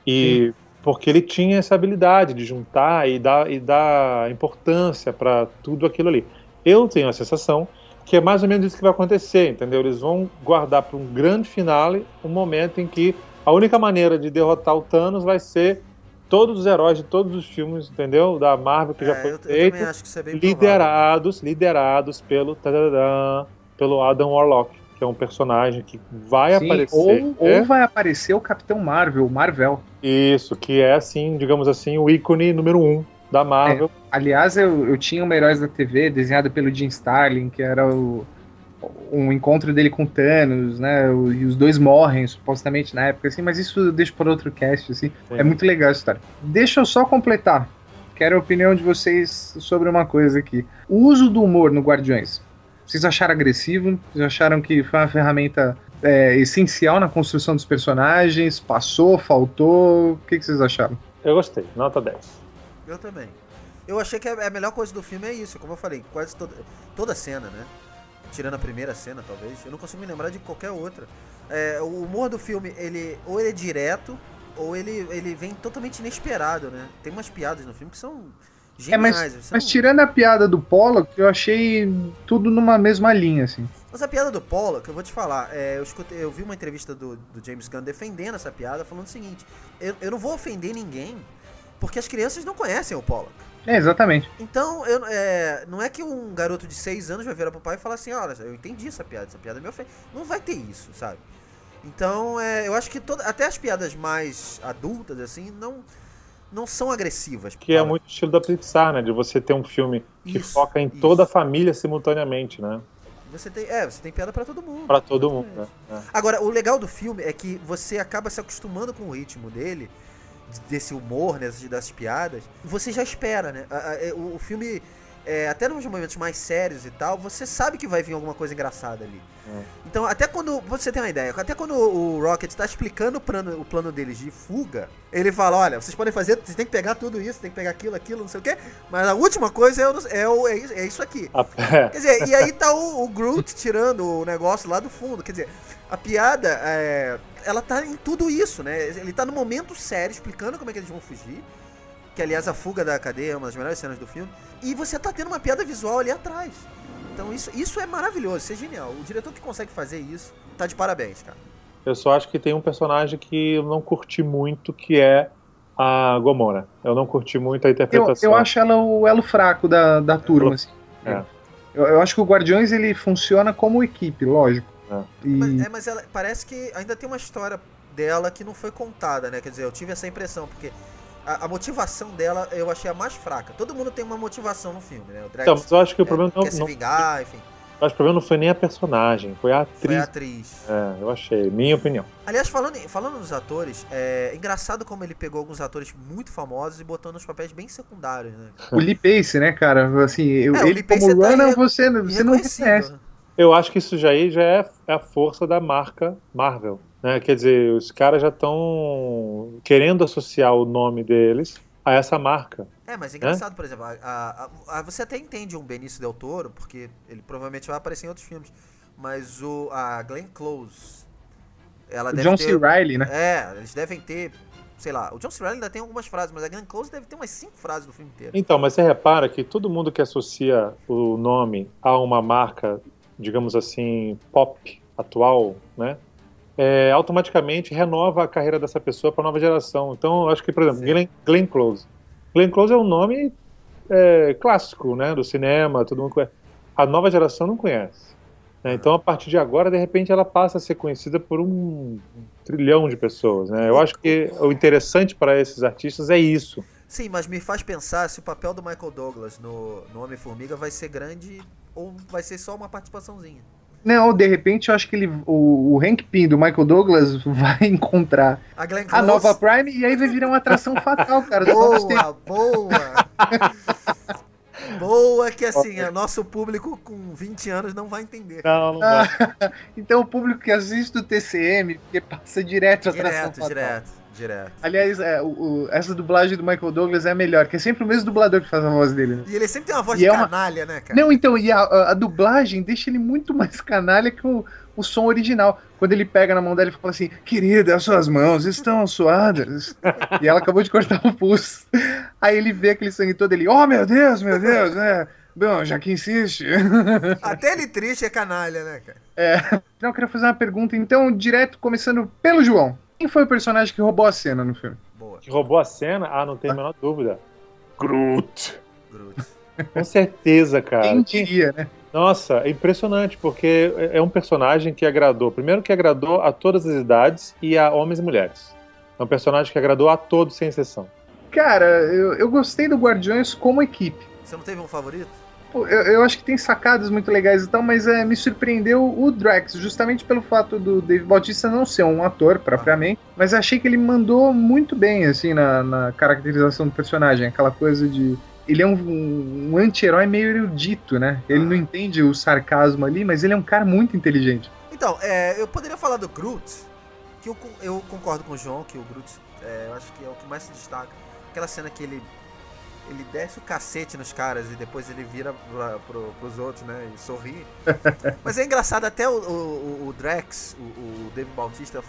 E porque ele tinha essa habilidade de juntar e dar importância para tudo aquilo ali. Eu tenho a sensação que é mais ou menos isso que vai acontecer, entendeu? Eles vão guardar para um grande finale um momento em que a única maneira de derrotar o Thanos vai ser todos os heróis de todos os filmes, entendeu? Da Marvel que já foi feito, liderados pelo Adam Warlock, que é um personagem que vai aparecer. Ou vai aparecer o Capitão Marvel. Isso, que é assim, digamos assim, o ícone número 1 da Marvel. Aliás, eu tinha uma Heróis da TV desenhada pelo Jim Starlin, que era um encontro dele com Thanos, né? E os dois morrem, supostamente, na época, assim, mas isso eu deixo para outro cast, assim. É muito legal essa história. Deixa eu só completar. Quero a opinião de vocês sobre uma coisa aqui. O uso do humor no Guardiões. Vocês acharam agressivo? Vocês acharam que foi uma ferramenta essencial na construção dos personagens? Passou? Faltou? O que vocês acharam? Eu gostei. Nota 10. Eu também. Eu achei que a melhor coisa do filme é isso. Como eu falei, quase toda cena, né? Tirando a primeira cena, talvez. Eu não consigo me lembrar de qualquer outra. O humor do filme, ou ele é direto, ou ele vem totalmente inesperado, né? Tem umas piadas no filme que são geniais. Mas tirando a piada do Pollock, eu achei tudo numa mesma linha, assim. Mas a piada do Pollock, eu vou te falar, eu vi uma entrevista do James Gunn defendendo essa piada, falando o seguinte, eu não vou ofender ninguém Porque as crianças não conhecem o Pollock. Exatamente. Então, não é que um garoto de 6 anos vai virar pro pai e falar assim, olha, eu entendi essa piada me ofende. Não vai ter isso, sabe? Então, eu acho que até as piadas mais adultas, assim, não são agressivas. Que é muito estilo da Pixar, né? De você ter um filme que foca em toda a família simultaneamente, né? Você tem piada pra todo mundo. Pra todo mundo, né? Agora, o legal do filme é que você acaba se acostumando com o ritmo dele, desse humor, né, das piadas, você já espera, né? O filme, até nos momentos mais sérios e tal, você sabe que vai vir alguma coisa engraçada ali. Então, até quando, você tem uma ideia, até quando o Rocket tá explicando o plano deles de fuga, ele fala, olha, vocês podem fazer, vocês têm que pegar tudo isso, tem que pegar aquilo, não sei o quê, mas a última coisa é isso aqui. Quer dizer, e aí tá o Groot tirando o negócio lá do fundo, quer dizer, a piada, ela tá em tudo isso, né? Ele tá no momento sério, explicando como é que eles vão fugir, que aliás a fuga da cadeia é uma das melhores cenas do filme, e você tá tendo uma piada visual ali atrás. Então isso é maravilhoso, isso é genial. O diretor que consegue fazer isso, tá de parabéns, cara. Eu só acho que tem um personagem que eu não curti muito, que é a Gamora. Eu não curti muito a interpretação. Eu acho ela o elo fraco da turma, assim. Eu acho que o Guardiões, ele funciona como equipe, lógico. Mas ela parece que ainda tem uma história dela que não foi contada, né? Quer dizer, eu tive essa impressão, porque a motivação dela eu achei a mais fraca. Todo mundo tem uma motivação no filme, né? O Drax, então, mas eu acho que o problema quer se vingar, enfim. Eu acho que o problema não foi nem a personagem, foi a atriz. Foi a atriz. Eu achei, minha opinião. Aliás, falando nos atores, é engraçado como ele pegou alguns atores muito famosos e botou nos papéis bem secundários, né? O Lee Pace, né, cara? Assim, ele como Ronan, você não reconhece. Eu acho que isso já é a força da marca Marvel, né? Quer dizer, os caras já estão querendo associar o nome deles a essa marca. Mas é engraçado, por exemplo, você até entende um Benício Del Toro, porque ele provavelmente vai aparecer em outros filmes, mas a Glenn Close, ela deve John ter... C. Reilly, né? Eles devem ter, sei lá, o John C. Reilly ainda tem algumas frases, mas a Glenn Close deve ter umas 5 frases no filme inteiro. Então, mas você repara que todo mundo que associa o nome a uma marca, digamos assim, pop atual, né? Automaticamente renova a carreira dessa pessoa para a nova geração. Então, eu acho que, por exemplo, Glenn Close. Glenn Close é um nome clássico, né, do cinema, todo mundo conhece. A nova geração não conhece. Né? Então, a partir de agora, de repente, ela passa a ser conhecida por 1 trilhão de pessoas. Né? Eu acho que o interessante para esses artistas é isso. Sim, mas me faz pensar se o papel do Michael Douglas no Homem-Formiga vai ser grande ou vai ser só uma participaçãozinha. Não, de repente eu acho que o Hank Pym do Michael Douglas vai encontrar a nova Prime e aí vai virar uma atração fatal, cara. Boa! Boa que assim, o nosso público com 20 anos não vai entender. Não vai. Então o público que assiste o TCM, porque passa direto a atração fatal. Direto. Aliás, essa dublagem do Michael Douglas é a melhor, que é sempre o mesmo dublador que faz a voz dele, né? E ele sempre tem uma voz de canalha, né, cara? Não, então, e a dublagem deixa ele muito mais canalha que o som original. Quando ele pega na mão dela e fala assim, querida, as suas mãos estão suadas. E ela acabou de cortar o pulso. Aí ele vê aquele sangue todo, ele, oh, meu Deus, né? Bom, já que insiste. Até ele triste é canalha, né, cara? Não, eu queria fazer uma pergunta, então, direto, começando pelo João. Quem foi o personagem que roubou a cena no filme? Boa. Que roubou a cena? Não tem a menor dúvida. Groot. Groot. Com certeza, cara. Quem diria, né? Nossa, é impressionante, porque é um personagem que agradou. Primeiro que agradou a todas as idades e a homens e mulheres. É um personagem que agradou a todos, sem exceção. Cara, eu gostei do Guardiões como equipe. Você não teve um favorito? Eu acho que tem sacadas muito legais e tal, mas me surpreendeu o Drax, justamente pelo fato do Dave Bautista não ser um ator propriamente, mas achei que ele mandou muito bem, assim, na caracterização do personagem, aquela coisa de... Ele é um anti-herói meio erudito, né? Ele não entende o sarcasmo ali, mas ele é um cara muito inteligente. Então, eu poderia falar do Groot, que eu concordo com o João, que o Groot, eu acho que é o que mais se destaca. Aquela cena que ele desce o cacete nos caras e depois ele vira pros outros, né, e sorri. Mas é engraçado, até o Drax, o Dave Bautista,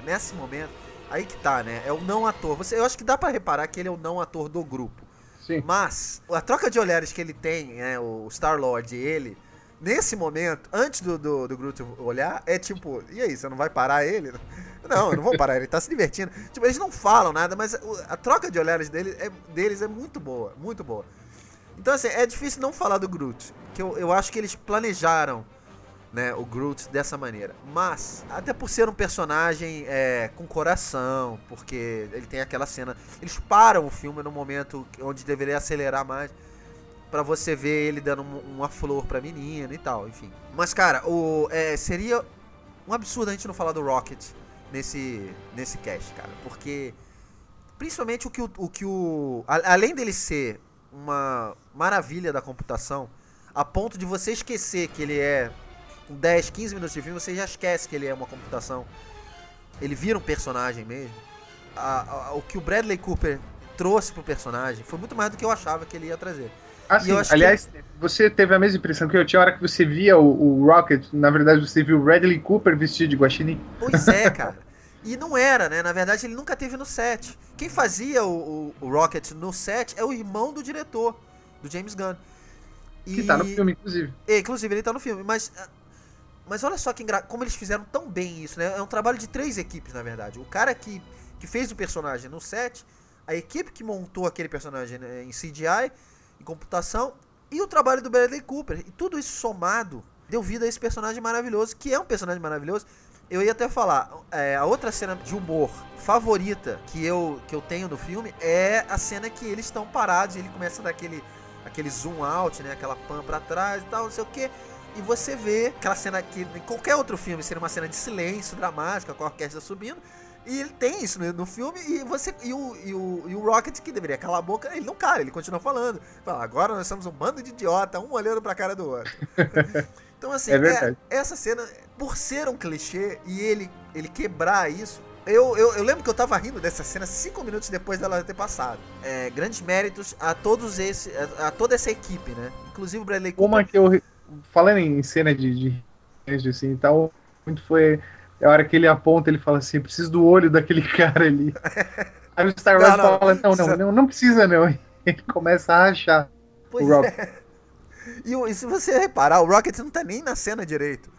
nesse momento, aí que tá, né, é o não ator. Eu acho que dá pra reparar que ele é o não ator do grupo. Sim. Mas a troca de olhares que ele tem, né, o Star-Lord e ele, nesse momento, antes do Groot olhar, é tipo, e aí, você não vai parar ele? Não, eu não vou parar, ele tá se divertindo. Tipo, eles não falam nada, mas a troca de olhares deles é muito boa, muito boa. Então, assim, é difícil não falar do Groot, que eu acho que eles planejaram, né, o Groot dessa maneira. Mas, até por ser um personagem com coração, porque ele tem aquela cena... Eles param o filme no momento onde deveria acelerar mais, pra você ver ele dando uma flor pra menina e tal, enfim. Mas, cara, seria um absurdo a gente não falar do Rocket nesse cast, cara. Porque, principalmente além dele ser uma maravilha da computação, a ponto de você esquecer que ele é... Com 10, 15 minutos de filme, você já esquece que ele é uma computação. Ele vira um personagem mesmo. O que o Bradley Cooper trouxe pro personagem foi muito mais do que eu achava que ele ia trazer. Assim, aliás, você teve a mesma impressão que eu tinha a hora que você via o Rocket. Na verdade, você viu o Bradley Cooper vestido de guaxinim? Pois é, cara. E não era, né? Na verdade, ele nunca teve no set. Quem fazia o Rocket no set é o irmão do diretor, do James Gunn. Que tá no filme, inclusive. Inclusive, ele tá no filme. Mas olha só como eles fizeram tão bem isso, né? É um trabalho de 3 equipes, na verdade. O cara que fez o personagem no set, a equipe que montou aquele personagem, né, em CGI, em computação, e o trabalho do Bradley Cooper. E tudo isso somado deu vida a esse personagem maravilhoso, que é um personagem maravilhoso. Eu ia até falar, a outra cena de humor favorita que eu tenho no filme é a cena que eles estão parados e ele começa a dar aquele zoom out, né? Aquela pan pra trás e tal, não sei o que. E você vê aquela cena que em qualquer outro filme seria uma cena de silêncio dramática, com a orquestra subindo. E ele tem isso no filme. E o Rocket, que deveria calar a boca, ele não cala, ele continua falando. Fala, agora nós somos um bando de idiota, um olhando pra cara do outro. Então, assim, essa cena, por ser um clichê e ele quebrar isso. Eu lembro que eu tava rindo dessa cena 5 minutos depois dela ter passado. Grandes méritos a toda essa equipe, né? Inclusive o Bradley Cooper. Uma que eu... Falando em cena de assim e tal, muito foi a hora que ele aponta, ele fala assim, preciso do olho daquele cara ali. Aí o Star Wars fala, não precisa não. Ele começa a rachar o Rocket. E se você reparar, o Rocket não tá nem na cena direito.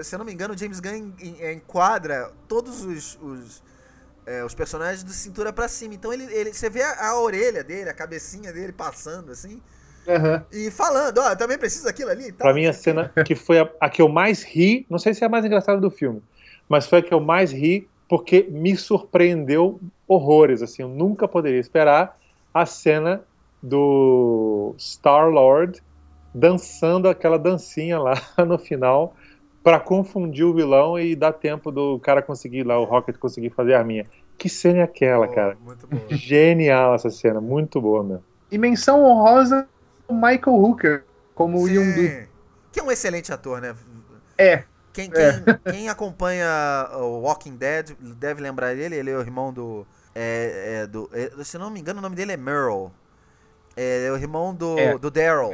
Se eu não me engano, o James Gunn enquadra todos os personagens de cintura pra cima. Então você vê a orelha dele, a cabecinha dele passando assim. Uhum. E falando, eu também preciso daquilo ali. Pra mim, a cena que foi a que eu mais ri, não sei se é a mais engraçada do filme, mas foi a que eu mais ri porque me surpreendeu horrores. Assim, eu nunca poderia esperar a cena do Star-Lord dançando aquela dancinha lá no final pra confundir o vilão e dar tempo do cara conseguir lá, o Rocket conseguir fazer a arminha. Que cena é aquela, cara? Muito boa. Genial essa cena, muito boa mesmo. E menção honrosa o Michael Hooker como o Yondu. Que é um excelente ator, né? Quem acompanha o Walking Dead deve lembrar dele. Ele é o irmão do... se não me engano, o nome dele é Merle. É o irmão do Daryl.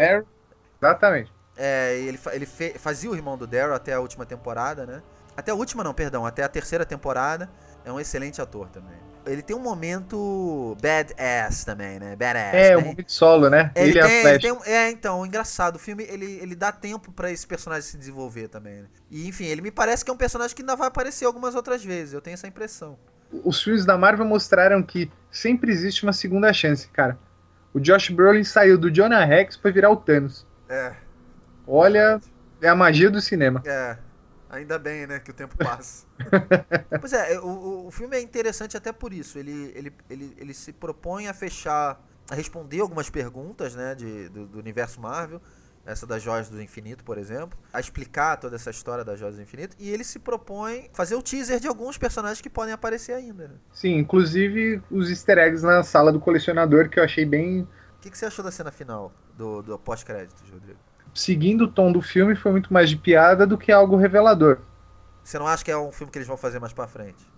Exatamente. Ele fazia o irmão do Daryl até a última temporada, né? Até a última não, perdão. Até a 3ª temporada. É um excelente ator também. Ele tem um momento badass também, né? Badass. Um momento solo, né? Ele então, engraçado. O filme, ele dá tempo pra esse personagem se desenvolver também, né? E, enfim, ele me parece que é um personagem que ainda vai aparecer algumas outras vezes. Eu tenho essa impressão. Os filmes da Marvel mostraram que sempre existe uma segunda chance, cara. O Josh Brolin saiu do Jonah Rex pra virar o Thanos. Olha, é a magia do cinema. Ainda bem, né, que o tempo passa. Pois o filme é interessante até por isso. Ele se propõe a responder algumas perguntas, né, do universo Marvel. Essa das Joias do Infinito, por exemplo. A explicar toda essa história das Joias do Infinito. E ele se propõe a fazer o teaser de alguns personagens que podem aparecer ainda, né? Sim, inclusive os easter eggs na sala do colecionador, que eu achei bem... O que você achou da cena final do pós-créditos, Rodrigo? Seguindo o tom do filme, foi muito mais de piada do que algo revelador. Você não acha que é um filme que eles vão fazer mais pra frente?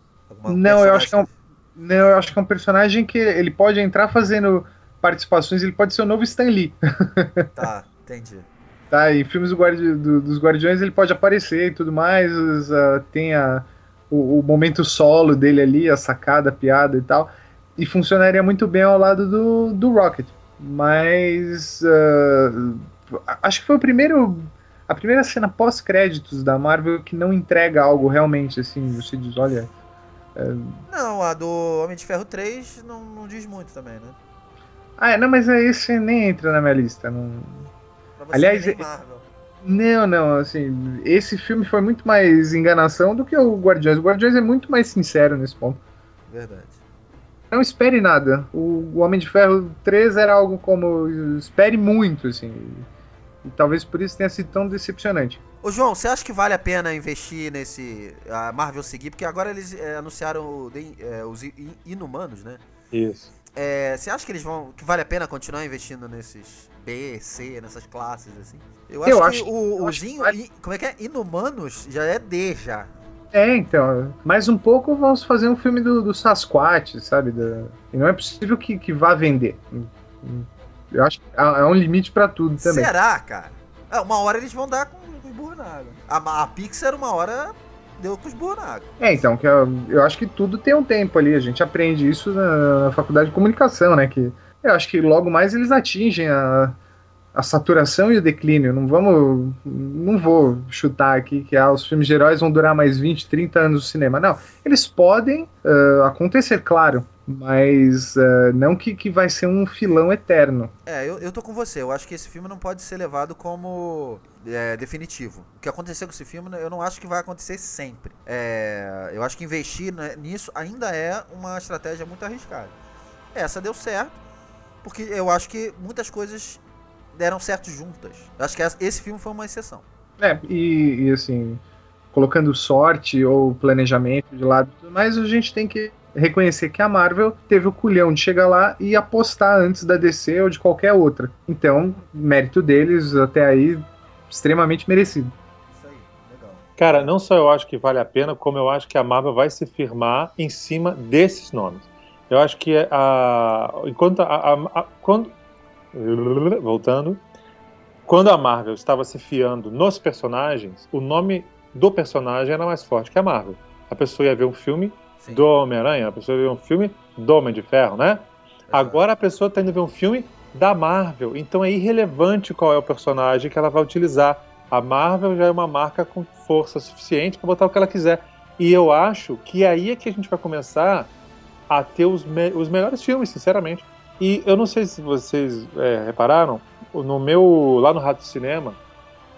Não, eu acho que é um personagem que ele pode entrar fazendo participações, ele pode ser o novo Stan Lee. Tá, entendi. Tá, e filmes dos Guardiões ele pode aparecer e tudo mais, tem o momento solo dele ali, a sacada, a piada e tal, e funcionaria muito bem ao lado do Rocket. Mas... acho que foi a primeira cena pós-créditos da Marvel que não entrega algo realmente, assim, você diz, olha, Não, a do Homem de Ferro 3 não diz muito também, né? Não, mas esse nem entra na minha lista. Não... Pra você Aliás, nem Marvel. não, assim, esse filme foi muito mais enganação do que o Guardiões. O Guardiões é muito mais sincero nesse ponto. Verdade. Não espere nada. O Homem de Ferro 3 era algo como espere muito, assim. E talvez por isso tenha sido tão decepcionante. Ô João, você acha que vale a pena investir a Marvel seguir? Porque agora eles anunciaram os Inumanos, né? Isso. Você acha que que vale a pena continuar investindo nesses B, C, nessas classes, assim? Eu acho que como é que é? Inumanos já é D, já. Então, mais um pouco vamos fazer um filme do Sasquatch, sabe? E não é possível que vá vender. Eu acho que há um limite pra tudo também. Será, cara? Uma hora eles vão dar com burro na água. A Pixar, uma hora, deu com os burros na água. Então, eu acho que tudo tem um tempo ali. A gente aprende isso na faculdade de comunicação, né? Que eu acho que logo mais eles atingem a saturação e o declínio. Não vou chutar aqui que os filmes de heróis vão durar mais 20, 30 anos no cinema. Não, eles podem acontecer, claro, mas não que vai ser um filão eterno. Eu tô com você. Eu acho que esse filme não pode ser levado como definitivo. O que aconteceu com esse filme, eu não acho que vai acontecer sempre. Eu acho que investir nisso ainda é uma estratégia muito arriscada. Essa deu certo, porque eu acho que muitas coisas deram certo juntas. Eu acho que esse filme foi uma exceção. E assim, colocando sorte ou planejamento de lado, mas a gente tem que reconhecer que a Marvel teve o culhão de chegar lá e apostar antes da DC ou de qualquer outra. Então, mérito deles até aí, extremamente merecido. Isso aí, legal. Cara, não só eu acho que vale a pena, como eu acho que a Marvel vai se firmar em cima desses nomes. Eu acho que quando a Marvel estava se fiando nos personagens, o nome do personagem era mais forte que a Marvel. A pessoa ia ver um filme Sim. do Homem-Aranha, a pessoa ia ver um filme do Homem de Ferro, né? Agora a pessoa está indo ver um filme da Marvel, então é irrelevante qual é o personagem que ela vai utilizar. A Marvel já é uma marca com força suficiente para botar o que ela quiser. E eu acho que aí é que a gente vai começar a ter os melhores filmes, sinceramente. E eu não sei se vocês repararam, lá no Rato Cinema,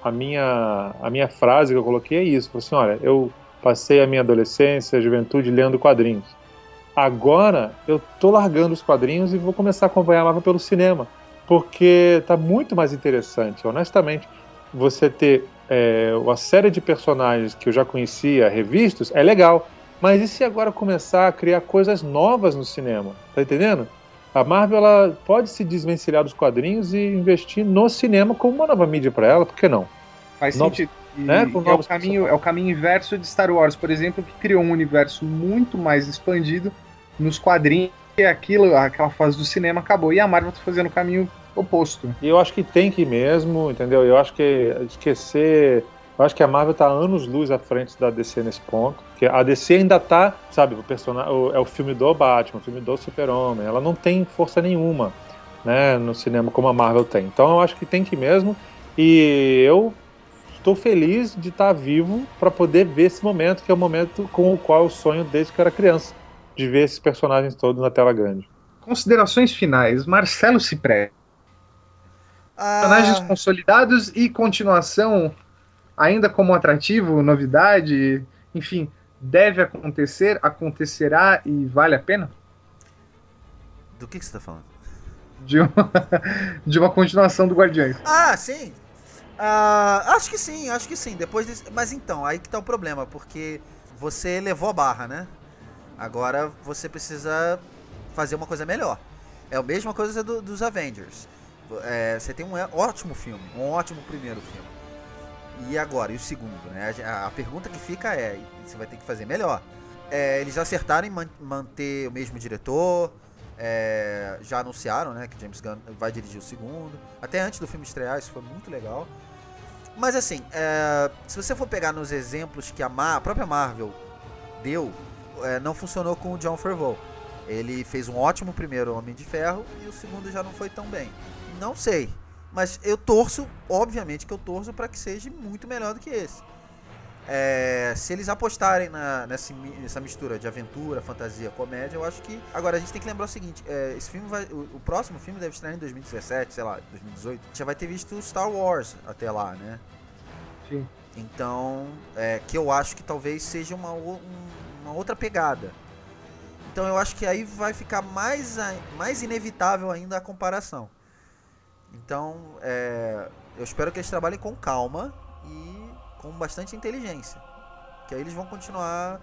a minha frase que eu coloquei é isso. Eu falei assim, olha, eu passei a minha adolescência, a juventude lendo quadrinhos. Agora eu tô largando os quadrinhos e vou começar a acompanhar a Marvel pelo cinema, porque tá muito mais interessante, honestamente. Você ter uma série de personagens que eu já conhecia, revistos, é legal. Mas e se agora começar a criar coisas novas no cinema? Tá entendendo? A Marvel ela pode se desvencilhar dos quadrinhos e investir no cinema como uma nova mídia para ela, por que não? Faz sentido. É o caminho inverso de Star Wars, por exemplo, que criou um universo muito mais expandido nos quadrinhos e aquela fase do cinema acabou. E a Marvel está fazendo o caminho oposto. E eu acho que tem que ir mesmo, entendeu? Eu acho que eu acho que a Marvel está anos-luz à frente da DC nesse ponto. Porque a DC ainda está, sabe, é o filme do Batman, o filme do Super-Homem. Ela não tem força nenhuma, né, no cinema como a Marvel tem. Então eu acho que tem que ir mesmo. E eu estou feliz de estar vivo para poder ver esse momento, que é o momento com o qual eu sonho desde que eu era criança, de ver esses personagens todos na tela grande. Considerações finais. Marcelo Cipré. Personagens consolidados e continuação ainda como atrativo, novidade, enfim, deve acontecer, acontecerá e vale a pena? Do que você está falando? De uma continuação do Guardiões. Sim. Acho que sim. Mas então, aí que tá o problema, porque você levou a barra, né? Agora você precisa fazer uma coisa melhor. É a mesma coisa dos Avengers. Você tem um ótimo filme, um ótimo primeiro filme. E agora? E o segundo, né? A pergunta que fica você vai ter que fazer melhor. Eles acertaram em manter o mesmo diretor, já anunciaram, né, que James Gunn vai dirigir o segundo. Até antes do filme estrear, isso foi muito legal. Mas assim, se você for pegar nos exemplos que a própria Marvel deu, não funcionou com o Jon Favreau. Ele fez um ótimo primeiro Homem de Ferro e o segundo já não foi tão bem. Não sei. Mas eu torço, obviamente que eu torço para que seja muito melhor do que esse. Se eles apostarem nessa mistura de aventura, fantasia, comédia, eu acho que... Agora, a gente tem que lembrar o seguinte, esse filme o próximo filme deve estrear em 2017, sei lá, 2018. A gente já vai ter visto Star Wars até lá, né? Sim. Então, que eu acho que talvez seja uma outra pegada. Então eu acho que aí vai ficar mais inevitável ainda a comparação. Então, eu espero que eles trabalhem com calma e com bastante inteligência. Que aí eles vão continuar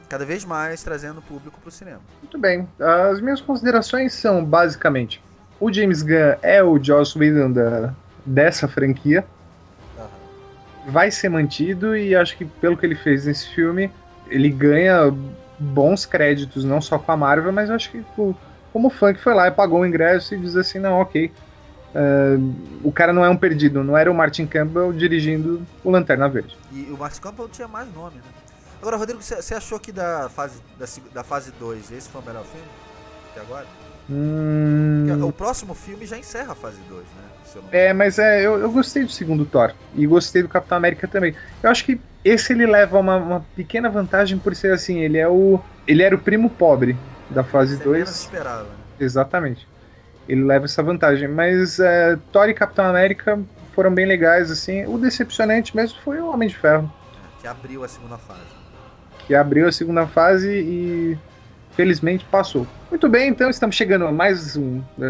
cada vez mais trazendo o público para o cinema. Muito bem. As minhas considerações são, basicamente, o James Gunn é o Joss Whedon dessa franquia. Vai ser mantido e acho que pelo que ele fez nesse filme, ele ganha bons créditos, não só com a Marvel, mas acho que como fã que foi lá e pagou o ingresso e diz assim, não, ok, o cara não é um perdido, não era o Martin Campbell dirigindo o Lanterna Verde. E o Martin Campbell tinha mais nome, né? Agora, Rodrigo, você achou que da fase 2, esse foi o melhor filme até agora? O próximo filme já encerra a fase 2, né? Mas eu gostei do segundo Thor e gostei do Capitão América também. Eu acho que esse ele leva uma pequena vantagem por ser assim, ele era o primo pobre da fase 2. Menos esperava, né? Exatamente. Ele leva essa vantagem, mas Thor e Capitão América foram bem legais, assim. O decepcionante mesmo foi o Homem de Ferro. Que abriu a segunda fase e felizmente passou. Muito bem, então estamos chegando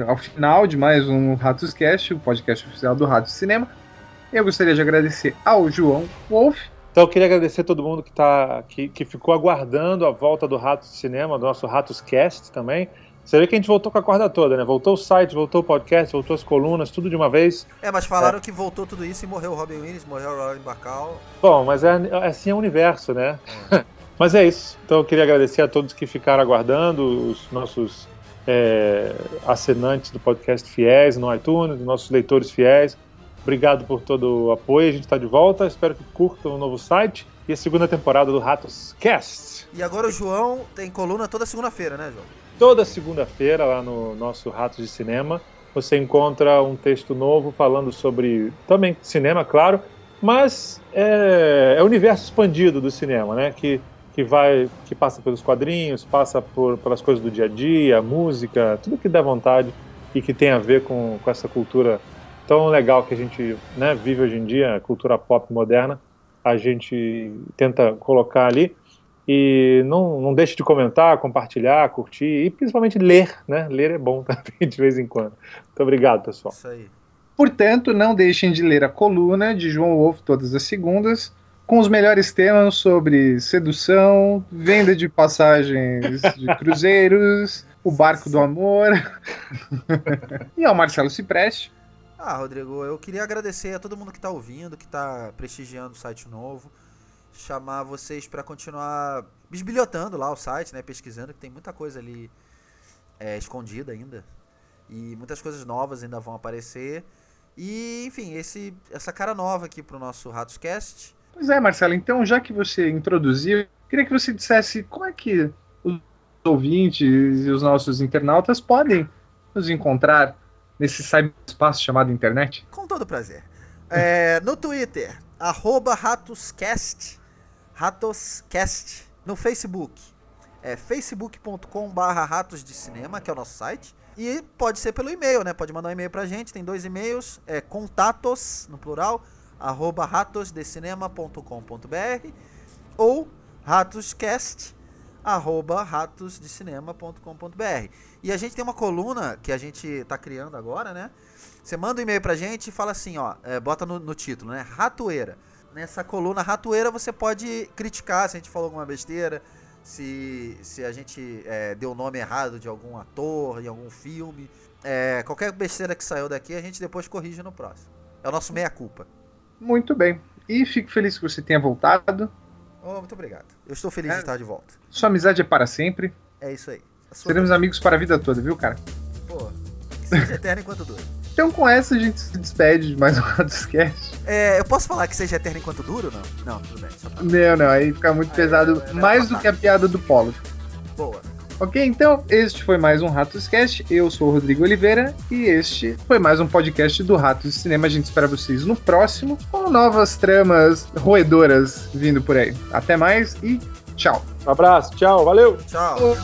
ao final de mais um Ratos Cast, o podcast oficial do Ratos Cinema. Eu gostaria de agradecer ao João Wolf. Então eu queria agradecer a todo mundo que ficou aguardando a volta do Ratos Cinema, do nosso Ratos Cast também. Você vê que a gente voltou com a corda toda, né? Voltou o site, voltou o podcast, voltou as colunas, tudo de uma vez. Mas falaram que voltou tudo isso e morreu o Robin Williams, morreu o Lauren Bacall. Bom, mas assim é o universo, né? Mas é isso. Então eu queria agradecer a todos que ficaram aguardando, os nossos assinantes do podcast fiéis no iTunes, os nossos leitores fiéis. Obrigado por todo o apoio. A gente está de volta. Espero que curtam o novo site e a segunda temporada do Ratos Cast. E agora o João tem coluna toda segunda-feira, né, João? Toda segunda-feira, lá no nosso Ratos de Cinema, você encontra um texto novo falando sobre, também cinema, claro, mas é o universo expandido do cinema, né? Que passa pelos quadrinhos, passa pelas coisas do dia a dia, música, tudo que dá vontade e que tem a ver com essa cultura tão legal que a gente, né, vive hoje em dia, a cultura pop moderna, a gente tenta colocar ali. E não deixe de comentar, compartilhar, curtir e principalmente ler, né? Ler é bom também de vez em quando. Muito obrigado, pessoal. Isso aí. Portanto, não deixem de ler a coluna de João Wolf todas as segundas, com os melhores temas sobre sedução, venda de passagens de cruzeiros, o barco do amor. E ao Marcelo Cipreste. Rodrigo, eu queria agradecer a todo mundo que está ouvindo, que está prestigiando o site novo. Chamar vocês para continuar bisbilhotando lá o site, né, pesquisando, que tem muita coisa ali escondida ainda, e muitas coisas novas ainda vão aparecer, e enfim, essa cara nova aqui pro nosso Ratoscast. Pois é, Marcelo, então já que você introduziu, queria que você dissesse como é que os ouvintes e os nossos internautas podem nos encontrar nesse cyberespaço chamado internet. Com todo prazer. No Twitter, @ratoscast, Ratoscast. No Facebook, facebook.com/ratosdecinema, que é o nosso site. E pode ser pelo e-mail, né? Pode mandar um e-mail pra gente, tem 2 e-mails, contatos, no plural, @ratosdecinema.com.br ou ratoscast@ratosdecinema.com.br. E a gente tem uma coluna que a gente tá criando agora, né? Você manda um e-mail pra gente e fala assim, bota no título, né? Ratoeira. Nessa coluna Ratoeira você pode criticar se a gente falou alguma besteira, se a gente deu o nome errado de algum ator, em algum filme. Qualquer besteira que saiu daqui a gente depois corrige no próximo. É o nosso meia-culpa. Muito bem. E fico feliz que você tenha voltado. Muito obrigado. Eu estou feliz de estar de volta. Sua amizade é para sempre. É isso aí. Seremos amigos para a vida toda, viu, cara? Pô, que seja eterno enquanto dura. Então com essa a gente se despede de mais um Ratoscast. Eu posso falar que seja eterno enquanto dura ou não? Não, tudo bem. Só tá. Não, aí fica muito pesado. Mais do que a piada do Polo. Boa. Ok, então, este foi mais um Ratoscast. Eu sou o Rodrigo Oliveira e este foi mais um podcast do Ratos de Cinema. A gente espera vocês no próximo com novas tramas roedoras vindo por aí. Até mais e tchau. Um abraço, tchau, valeu! Tchau.